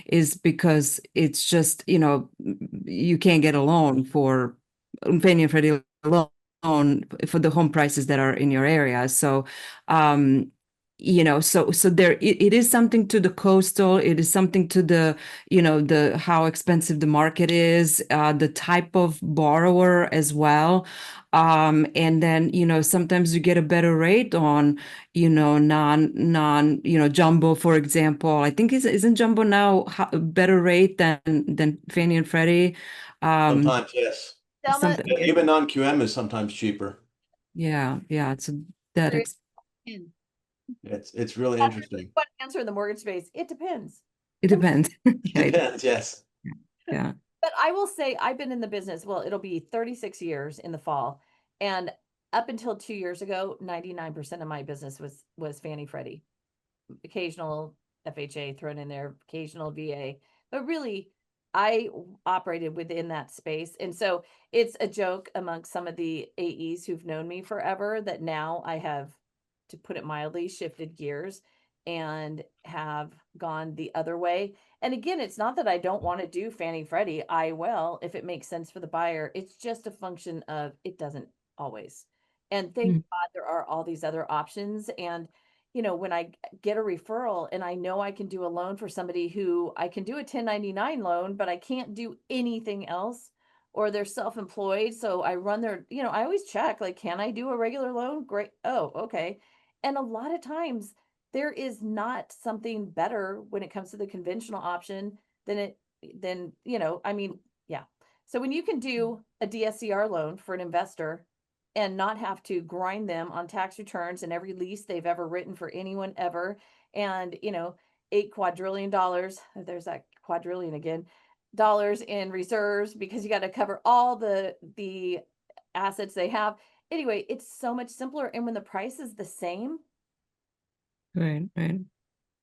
[SPEAKER 2] is because it's just, you can't get a loan for Fannie and Freddie loan for the home prices that are in your area. So so there it is something to the coastal, it is something to the the how expensive the market is, the type of borrower as well, and then sometimes you get a better rate on non jumbo, for example. I think isn't jumbo now a better rate than Fannie and Freddie?
[SPEAKER 3] Sometimes, yes.
[SPEAKER 1] Selma,
[SPEAKER 2] Something,
[SPEAKER 3] Even non-QM is sometimes cheaper.
[SPEAKER 2] yeah, so that
[SPEAKER 1] there is
[SPEAKER 3] It's really interesting.
[SPEAKER 1] one answer in the mortgage space. It depends.
[SPEAKER 2] it depends. Yeah,
[SPEAKER 3] Depends, yes.
[SPEAKER 2] yeah.
[SPEAKER 1] But I will say I've been in the business, well, it'll be 36 years in the fall. And up until 2 years ago, 99% of my business was Fannie Freddie. Occasional FHA thrown in there, occasional VA. But really, I operated within that space. And so it's a joke amongst some of the AEs who've known me forever that now I have, to put it mildly, shifted gears and have gone the other way. And again, it's not that I don't want to do Fannie Freddie. I will if it makes sense for the buyer. It's just a function of it doesn't always. And thank
[SPEAKER 2] Mm.
[SPEAKER 1] God there are all these other options. And when I get a referral and I know I can do a loan for somebody who I can do a 1099 loan, but I can't do anything else, or they're self-employed. So I run their, I always check, like, can I do a regular loan? Great. Oh, okay. And a lot of times there is not something better when it comes to the conventional option than I mean, yeah. So when you can do a DSCR loan for an investor and not have to grind them on tax returns and every lease they've ever written for anyone ever, and $8 quadrillion, there's that quadrillion again, dollars in reserves because you got to cover all the assets they have. Anyway, it's so much simpler. And when the price is the same,
[SPEAKER 2] Right.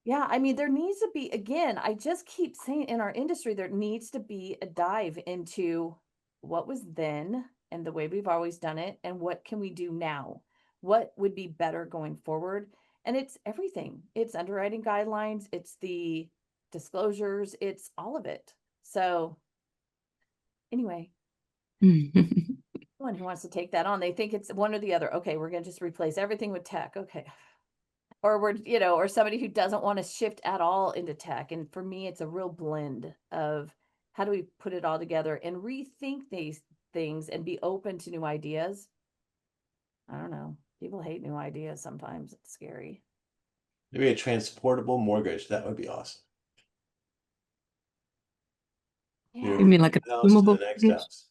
[SPEAKER 1] yeah, I mean, there needs to be, again, I just keep saying in our industry, there needs to be a dive into what was then and the way we've always done it, and what can we do now? What would be better going forward? And it's everything. It's underwriting guidelines, it's the disclosures, it's all of it. So anyway, one who wants to take that on, they think it's one or the other. Okay, we're going to just replace everything with tech. Okay. Or or somebody who doesn't want to shift at all into tech. And for me, it's a real blend of how do we put it all together and rethink these things and be open to new ideas. I don't know. People hate new ideas sometimes. It's scary.
[SPEAKER 3] Maybe a transportable mortgage. That would be awesome.
[SPEAKER 1] Yeah.
[SPEAKER 2] You mean like a
[SPEAKER 3] house to the
[SPEAKER 2] consumable
[SPEAKER 3] next
[SPEAKER 2] mortgage?
[SPEAKER 3] house.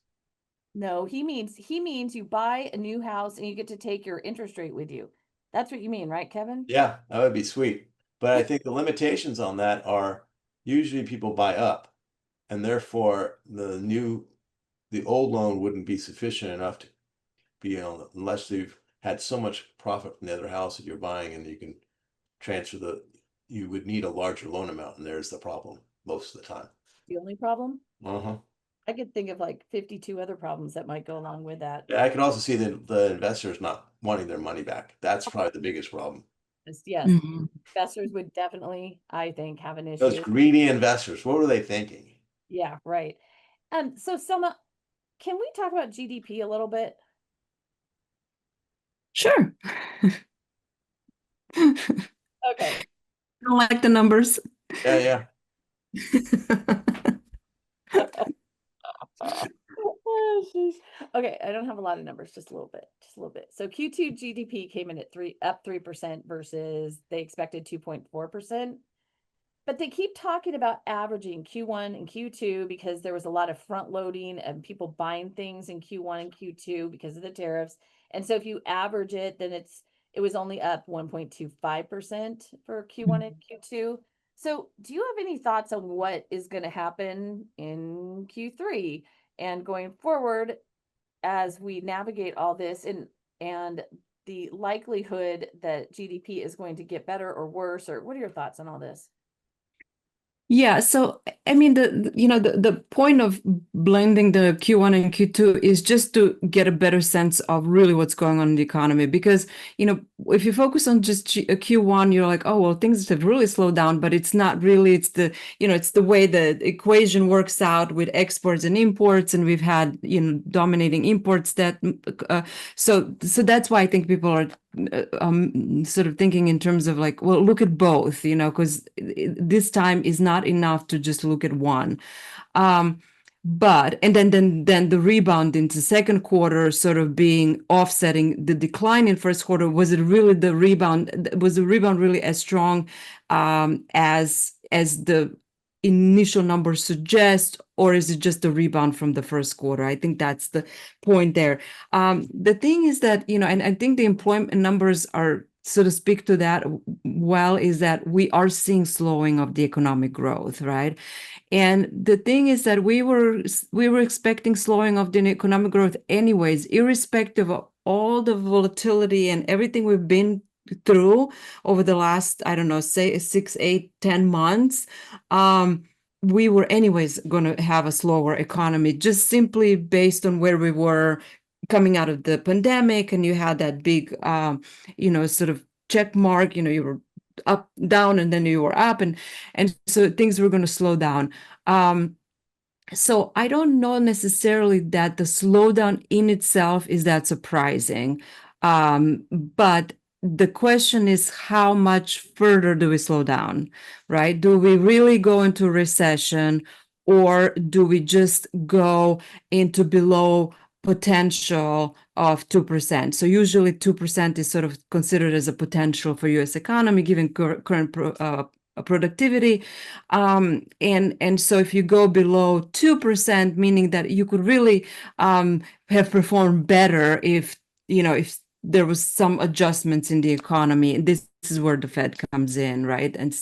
[SPEAKER 1] No, he means you buy a new house and you get to take your interest rate with you. That's what you mean, right, Kevin?
[SPEAKER 3] Yeah, that would be sweet. But I think the limitations on that are usually people buy up, and therefore the old loan wouldn't be sufficient enough to be on unless you've had so much profit from the other house that you're buying, and you can transfer you would need a larger loan amount, and there's the problem most of the time.
[SPEAKER 1] The only problem?
[SPEAKER 3] Uh-huh.
[SPEAKER 1] I could think of like 52 other problems that might go along with that.
[SPEAKER 3] Yeah, I can also see the investors not wanting their money back. That's probably the biggest problem.
[SPEAKER 1] Yes,
[SPEAKER 2] Mhm.
[SPEAKER 1] investors would definitely, I think, have an
[SPEAKER 3] Those
[SPEAKER 1] issue.
[SPEAKER 3] greedy investors, what were they thinking?
[SPEAKER 1] Yeah, right. So Selma, can we talk about GDP a little bit?
[SPEAKER 2] Sure.
[SPEAKER 1] Okay.
[SPEAKER 2] Don't like the numbers.
[SPEAKER 3] Yeah.
[SPEAKER 1] Oh, jeez. Okay, I don't have a lot of numbers, just a little bit, So Q2 GDP came in at up 3% versus they expected 2.4%. But they keep talking about averaging Q1 and Q2 because there was a lot of front loading and people buying things in Q1 and Q2 because of the tariffs. And so if you average it, then it was only up 1.25% for Q1 and Q2. So do you have any thoughts on what is going to happen in Q3 and going forward as we navigate all this and the likelihood that GDP is going to get better or worse, or what are your thoughts on all this?
[SPEAKER 2] Yeah, so I mean the point of blending the Q1 and Q2 is just to get a better sense of really what's going on in the economy, because if you focus on just Q1, you're like, oh well, things have really slowed down, but it's not really. It's the way the equation works out with exports and imports, and we've had dominating imports that so that's why I think people are sort of thinking in terms of like, well, look at both, because this time is not enough to just look at one. But and then the rebound into second quarter sort of being offsetting the decline in first quarter. Was it really the rebound? Was the rebound really as strong as the initial numbers suggest, or is it just a rebound from the first quarter? I think that's the point there. The thing is that, and I think the employment numbers are sort of speak to that well, is that we are seeing slowing of the economic growth, right? And the thing is that we were expecting slowing of the economic growth anyways, irrespective of all the volatility and everything we've been through over the last, I don't know, say 6, 8, 10 months. We were anyways going to have a slower economy, just simply based on where we were coming out of the pandemic, and you had that big, sort of check mark, you were up, down, and then you were up, and so things were going to slow down. So I don't know necessarily that the slowdown in itself is that surprising, but the question is, how much further do we slow down, right? Do we really go into recession, or do we just go into below potential of 2%? So usually 2% is sort of considered as a potential for U.S. economy, given current productivity. And so if you go below 2%, meaning that you could really have performed better if if there was some adjustments in the economy. This is where the Fed comes in, right? And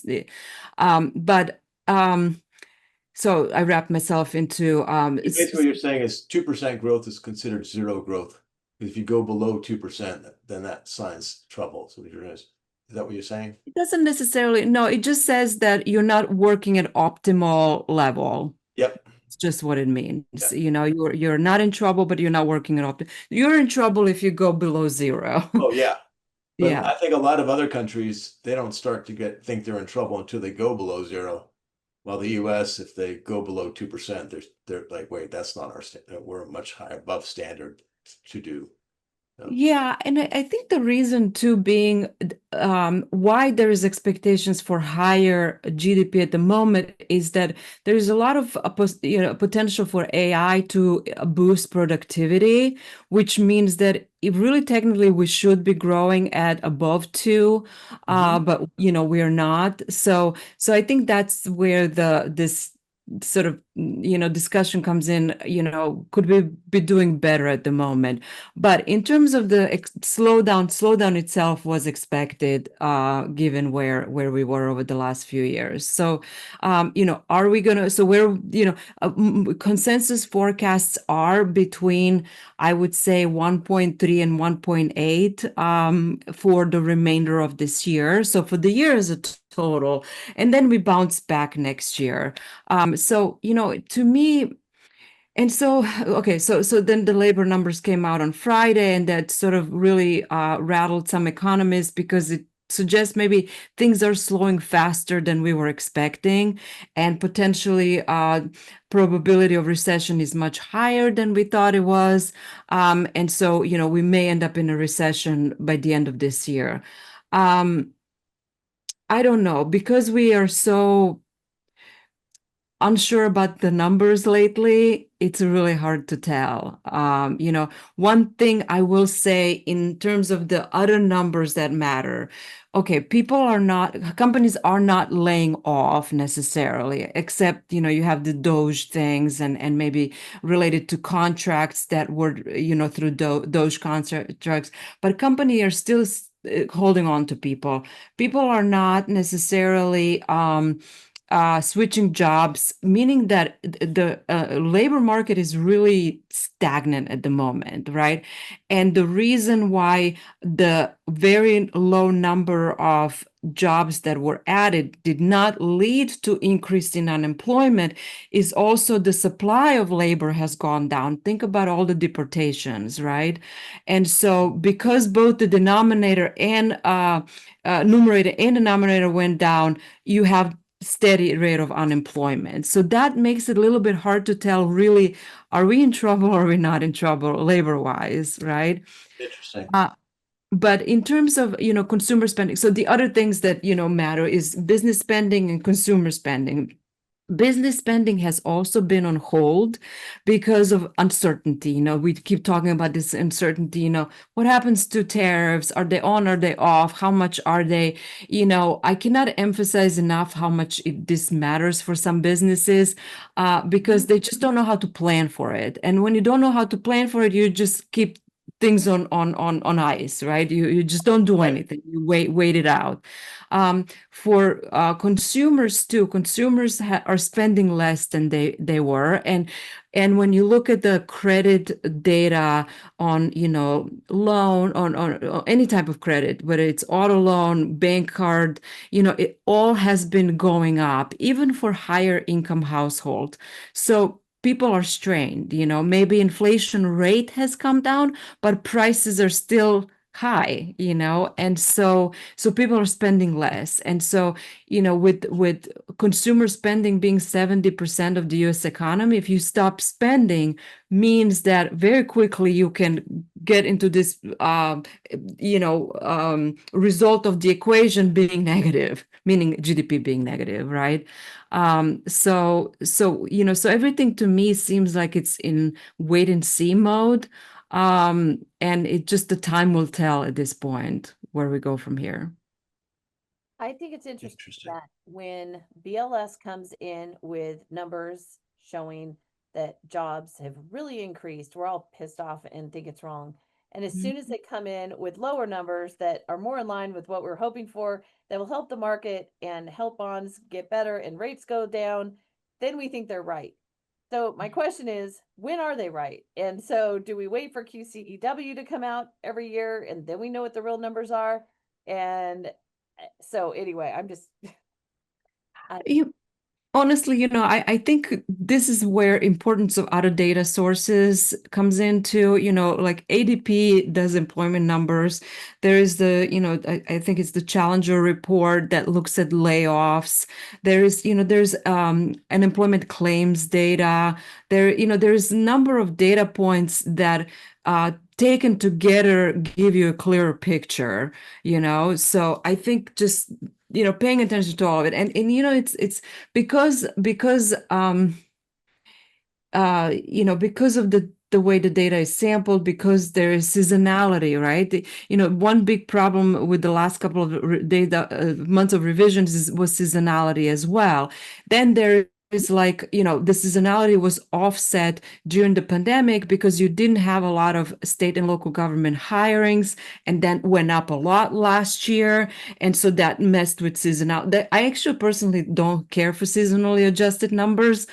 [SPEAKER 2] so I wrapped myself into
[SPEAKER 3] Basically, what you're saying is 2% growth is considered zero growth. If you go below 2%, then that signs trouble. So is that what you're saying?
[SPEAKER 2] It doesn't necessarily, no, it just says that you're not working at optimal level.
[SPEAKER 3] Yep.
[SPEAKER 2] It's just what it means.
[SPEAKER 3] Yeah.
[SPEAKER 2] You're not in trouble, but you're not working at optimal. You're in trouble if you go below zero.
[SPEAKER 3] Oh, yeah. But
[SPEAKER 2] Yeah.
[SPEAKER 3] I think a lot of other countries, they don't start to think they're in trouble until they go below zero. While the US, if they go below 2%, they're like, wait, that's not our standard. We're much higher above standard to do.
[SPEAKER 2] Yeah, and I think the reason too being why there is expectations for higher GDP at the moment is that there is a lot of potential for AI to boost productivity, which means that really technically we should be growing at above 2, but we are not. So I think that's where this sort of discussion comes in. Could we be doing better at the moment? But in terms of the slowdown itself was expected, given where we were over the last few years. So are we gonna, so where consensus forecasts are between, I would say, 1.3 and 1.8 for the remainder of this year. So for the year as a total, and then we bounce back next year. So to me, and so, okay, so then the labor numbers came out on Friday, and that sort of really rattled some economists because it suggests maybe things are slowing faster than we were expecting, and potentially probability of recession is much higher than we thought it was. And so, we may end up in a recession by the end of this year. I don't know, because we are so unsure about the numbers lately, it's really hard to tell. One thing I will say in terms of the other numbers that matter, okay, companies are not laying off necessarily, except, you have the Doge things and maybe related to contracts that were, through Doge contracts, but companies are still holding on to people. People are not necessarily switching jobs, meaning that the labor market is really stagnant at the moment, right? And the reason why the very low number of jobs that were added did not lead to increase in unemployment is also the supply of labor has gone down. Think about all the deportations, right? And so because both the denominator and numerator and denominator went down, you have steady rate of unemployment. So that makes it a little bit hard to tell, really, are we in trouble or are we not in trouble labor-wise, right?
[SPEAKER 3] Interesting.
[SPEAKER 2] But in terms of, consumer spending, so the other things that, matter is business spending and consumer spending. Business spending has also been on hold because of uncertainty. We keep talking about this uncertainty. What happens to tariffs? Are they on? Are they off? How much are they? I cannot emphasize enough how much this matters for some businesses because they just don't know how to plan for it. And when you don't know how to plan for it, you just keep things on ice, right? You just don't do anything. You wait it out. For consumers too, consumers are spending less than they were, and when you look at the credit data on loan on any type of credit, whether it's auto loan, bank card, it all has been going up, even for higher income household. So people are strained. Maybe inflation rate has come down, but prices are still high, and so people are spending less. And so, with consumer spending being 70% of the US economy, if you stop spending, means that very quickly you can get into this result of the equation being negative, meaning GDP being negative, right? So everything to me seems like it's in wait and see mode. And the time will tell at this point where we go from here.
[SPEAKER 1] I think it's interesting
[SPEAKER 3] Interesting.
[SPEAKER 1] that when BLS comes in with numbers showing that jobs have really increased, we're all pissed off and think it's wrong. And as soon as they come in with lower numbers that are more in line with what we're hoping for, that will help the market and help bonds get better and rates go down, then we think they're right. So my question is, when are they right? And so do we wait for QCEW to come out every year and then we know what the real numbers are? And so anyway, I'm just I,
[SPEAKER 2] You, honestly, I think this is where importance of other data sources comes into, like ADP does employment numbers. There is I think it's the Challenger report that looks at layoffs. There's unemployment claims data. There's a number of data points that taken together give you a clearer picture, So I think just paying attention to all of it, and it's because because of the way the data is sampled, because there is seasonality, right? One big problem with the last couple of data months of revisions was seasonality as well. Then there is the seasonality was offset during the pandemic because you didn't have a lot of state and local government hirings, and then went up a lot last year. And so that messed with seasonality. I actually personally don't care for seasonally adjusted numbers,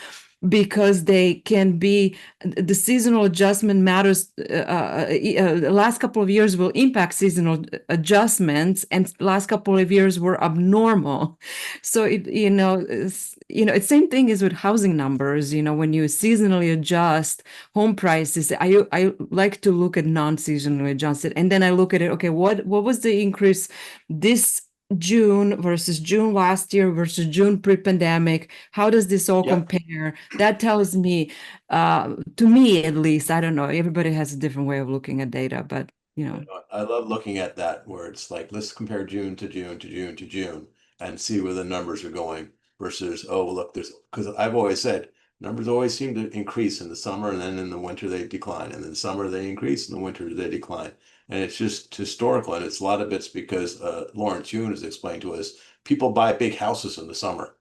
[SPEAKER 2] because they can be, the seasonal adjustment matters. The last couple of years will impact seasonal adjustments, and last couple of years were abnormal. So it's same thing is with housing numbers. When you seasonally adjust home prices, I like to look at non-seasonally adjusted, and then I look at it. Okay, what was the increase this June versus June last year versus June pre-pandemic? How does this all compare? That tells me, to me at least, I don't know, everybody has a different way of looking at data, but
[SPEAKER 3] I love looking at that where it's like, let's compare June to June to June to June and see where the numbers are going versus, oh, look, because I've always said numbers always seem to increase in the summer, and then in the winter they decline, and in the summer they increase, in the winter they decline. And it's just historical, and it's a lot of it's because Lawrence Yun has explained to us, people buy big houses in the summer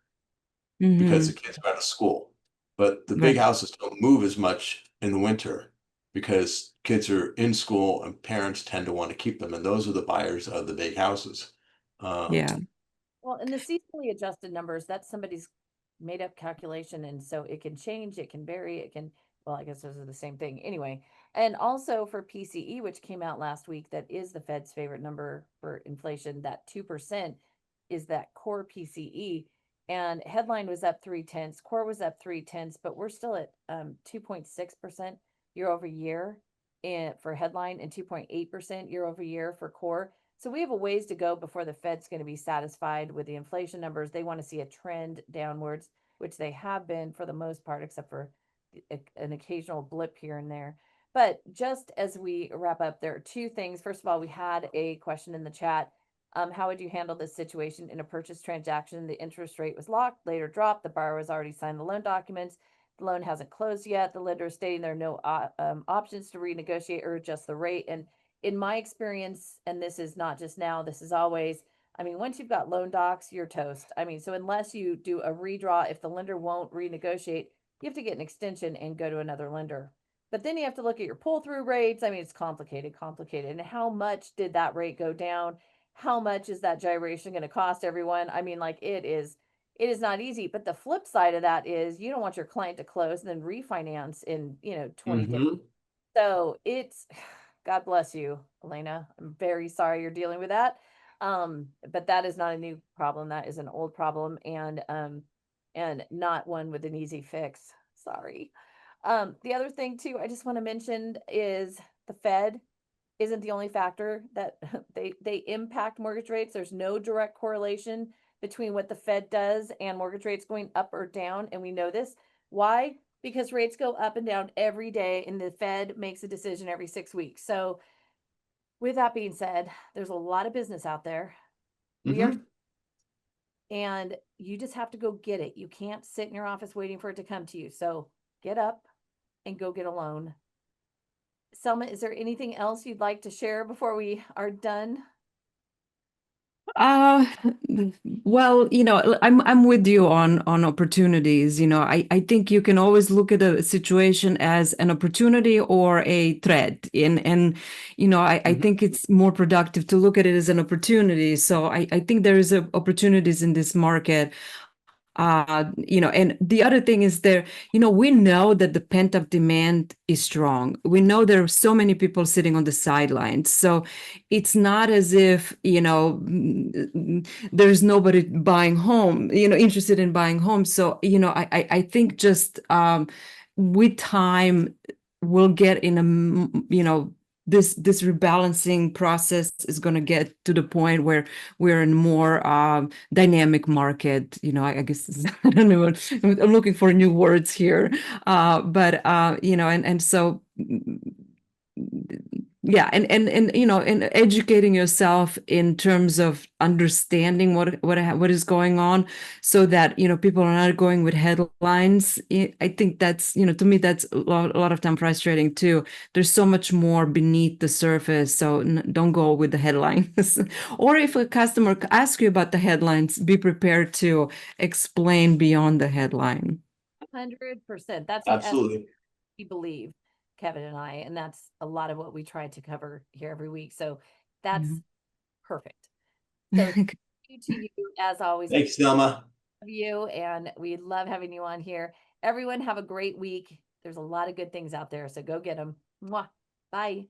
[SPEAKER 3] because the kids are out of school, but the big
[SPEAKER 2] right.
[SPEAKER 3] houses don't move as much in the winter because kids are in school and parents tend to want to keep them, and those are the buyers of the big houses.
[SPEAKER 2] Yeah.
[SPEAKER 1] well, in the seasonally adjusted numbers, that's somebody's made up calculation, and so it can change, it can vary, it can, well, I guess those are the same thing anyway. And also for PCE, which came out last week, that is the Fed's favorite number for inflation, that 2% is that core PCE. And headline was up 0.3, core was up 0.3, but we're still at 2.6% year over year for headline, and 2.8% year over year for core. So we have a ways to go before the Fed's going to be satisfied with the inflation numbers. They want to see a trend downwards, which they have been for the most part, except for an occasional blip here and there. But just as we wrap up, there are two things. First of all, we had a question in the chat. How would you handle this situation in a purchase transaction? The interest rate was locked, later dropped. The borrower has already signed the loan documents. The loan hasn't closed yet. The lender is stating there are no options to renegotiate or adjust the rate. And in my experience, and this is not just now, this is always, I mean, once you've got loan docs, you're toast. I mean, so unless you do a redraw, if the lender won't renegotiate, you have to get an extension and go to another lender. But then you have to look at your pull through rates. I mean, it's complicated. And how much did that rate go down? How much is that gyration going to cost everyone? I mean, like it is not easy. But the flip side of that is you don't want your client to close and then refinance in, 20 days. So it's, God bless you, Elena. I'm very sorry you're dealing with that. But that is not a new problem. That is an old problem, and not one with an easy fix. Sorry. The other thing too, I just want to mention is the Fed isn't the only factor that they impact mortgage rates. There's no direct correlation between what the Fed does and mortgage rates going up or down, and we know this. Why? Because rates go up and down every day, and the Fed makes a decision every 6 weeks. So with that being said, there's a lot of business out there. We are, and you just have to go get it. You can't sit in your office waiting for it to come to you. So get up and go get a loan. Selma, is there anything else you'd like to share before we are done?
[SPEAKER 2] Uh, well, I'm with you on opportunities. I think you can always look at a situation as an opportunity or a threat. I think it's more productive to look at it as an opportunity. So I think there is opportunities in this market. And the other thing is we know that the pent-up demand is strong. We know there are so many people sitting on the sidelines. So it's not as if, there's nobody buying home, interested in buying home. So, I think just with time, we'll get in this rebalancing process is going to get to the point where we're in more dynamic market. I guess I don't know. I'm looking for new words here, but and so yeah, and educating yourself in terms of understanding what is going on, so that people are not going with headlines. I think that's to me that's a lot of time frustrating too. There's so much more beneath the surface, so don't go with the headlines. Or if a customer asks you about the headlines, be prepared to explain beyond the headline.
[SPEAKER 1] 100%. That's
[SPEAKER 3] Absolutely.
[SPEAKER 1] we believe, Kevin and I, and that's a lot of what we try to cover here every week. So that's perfect. So thank you to you as always.
[SPEAKER 3] Thanks, Selma.
[SPEAKER 1] You, and we love having you on here. Everyone have a great week. There's a lot of good things out there, so go get them. Mwah. Bye.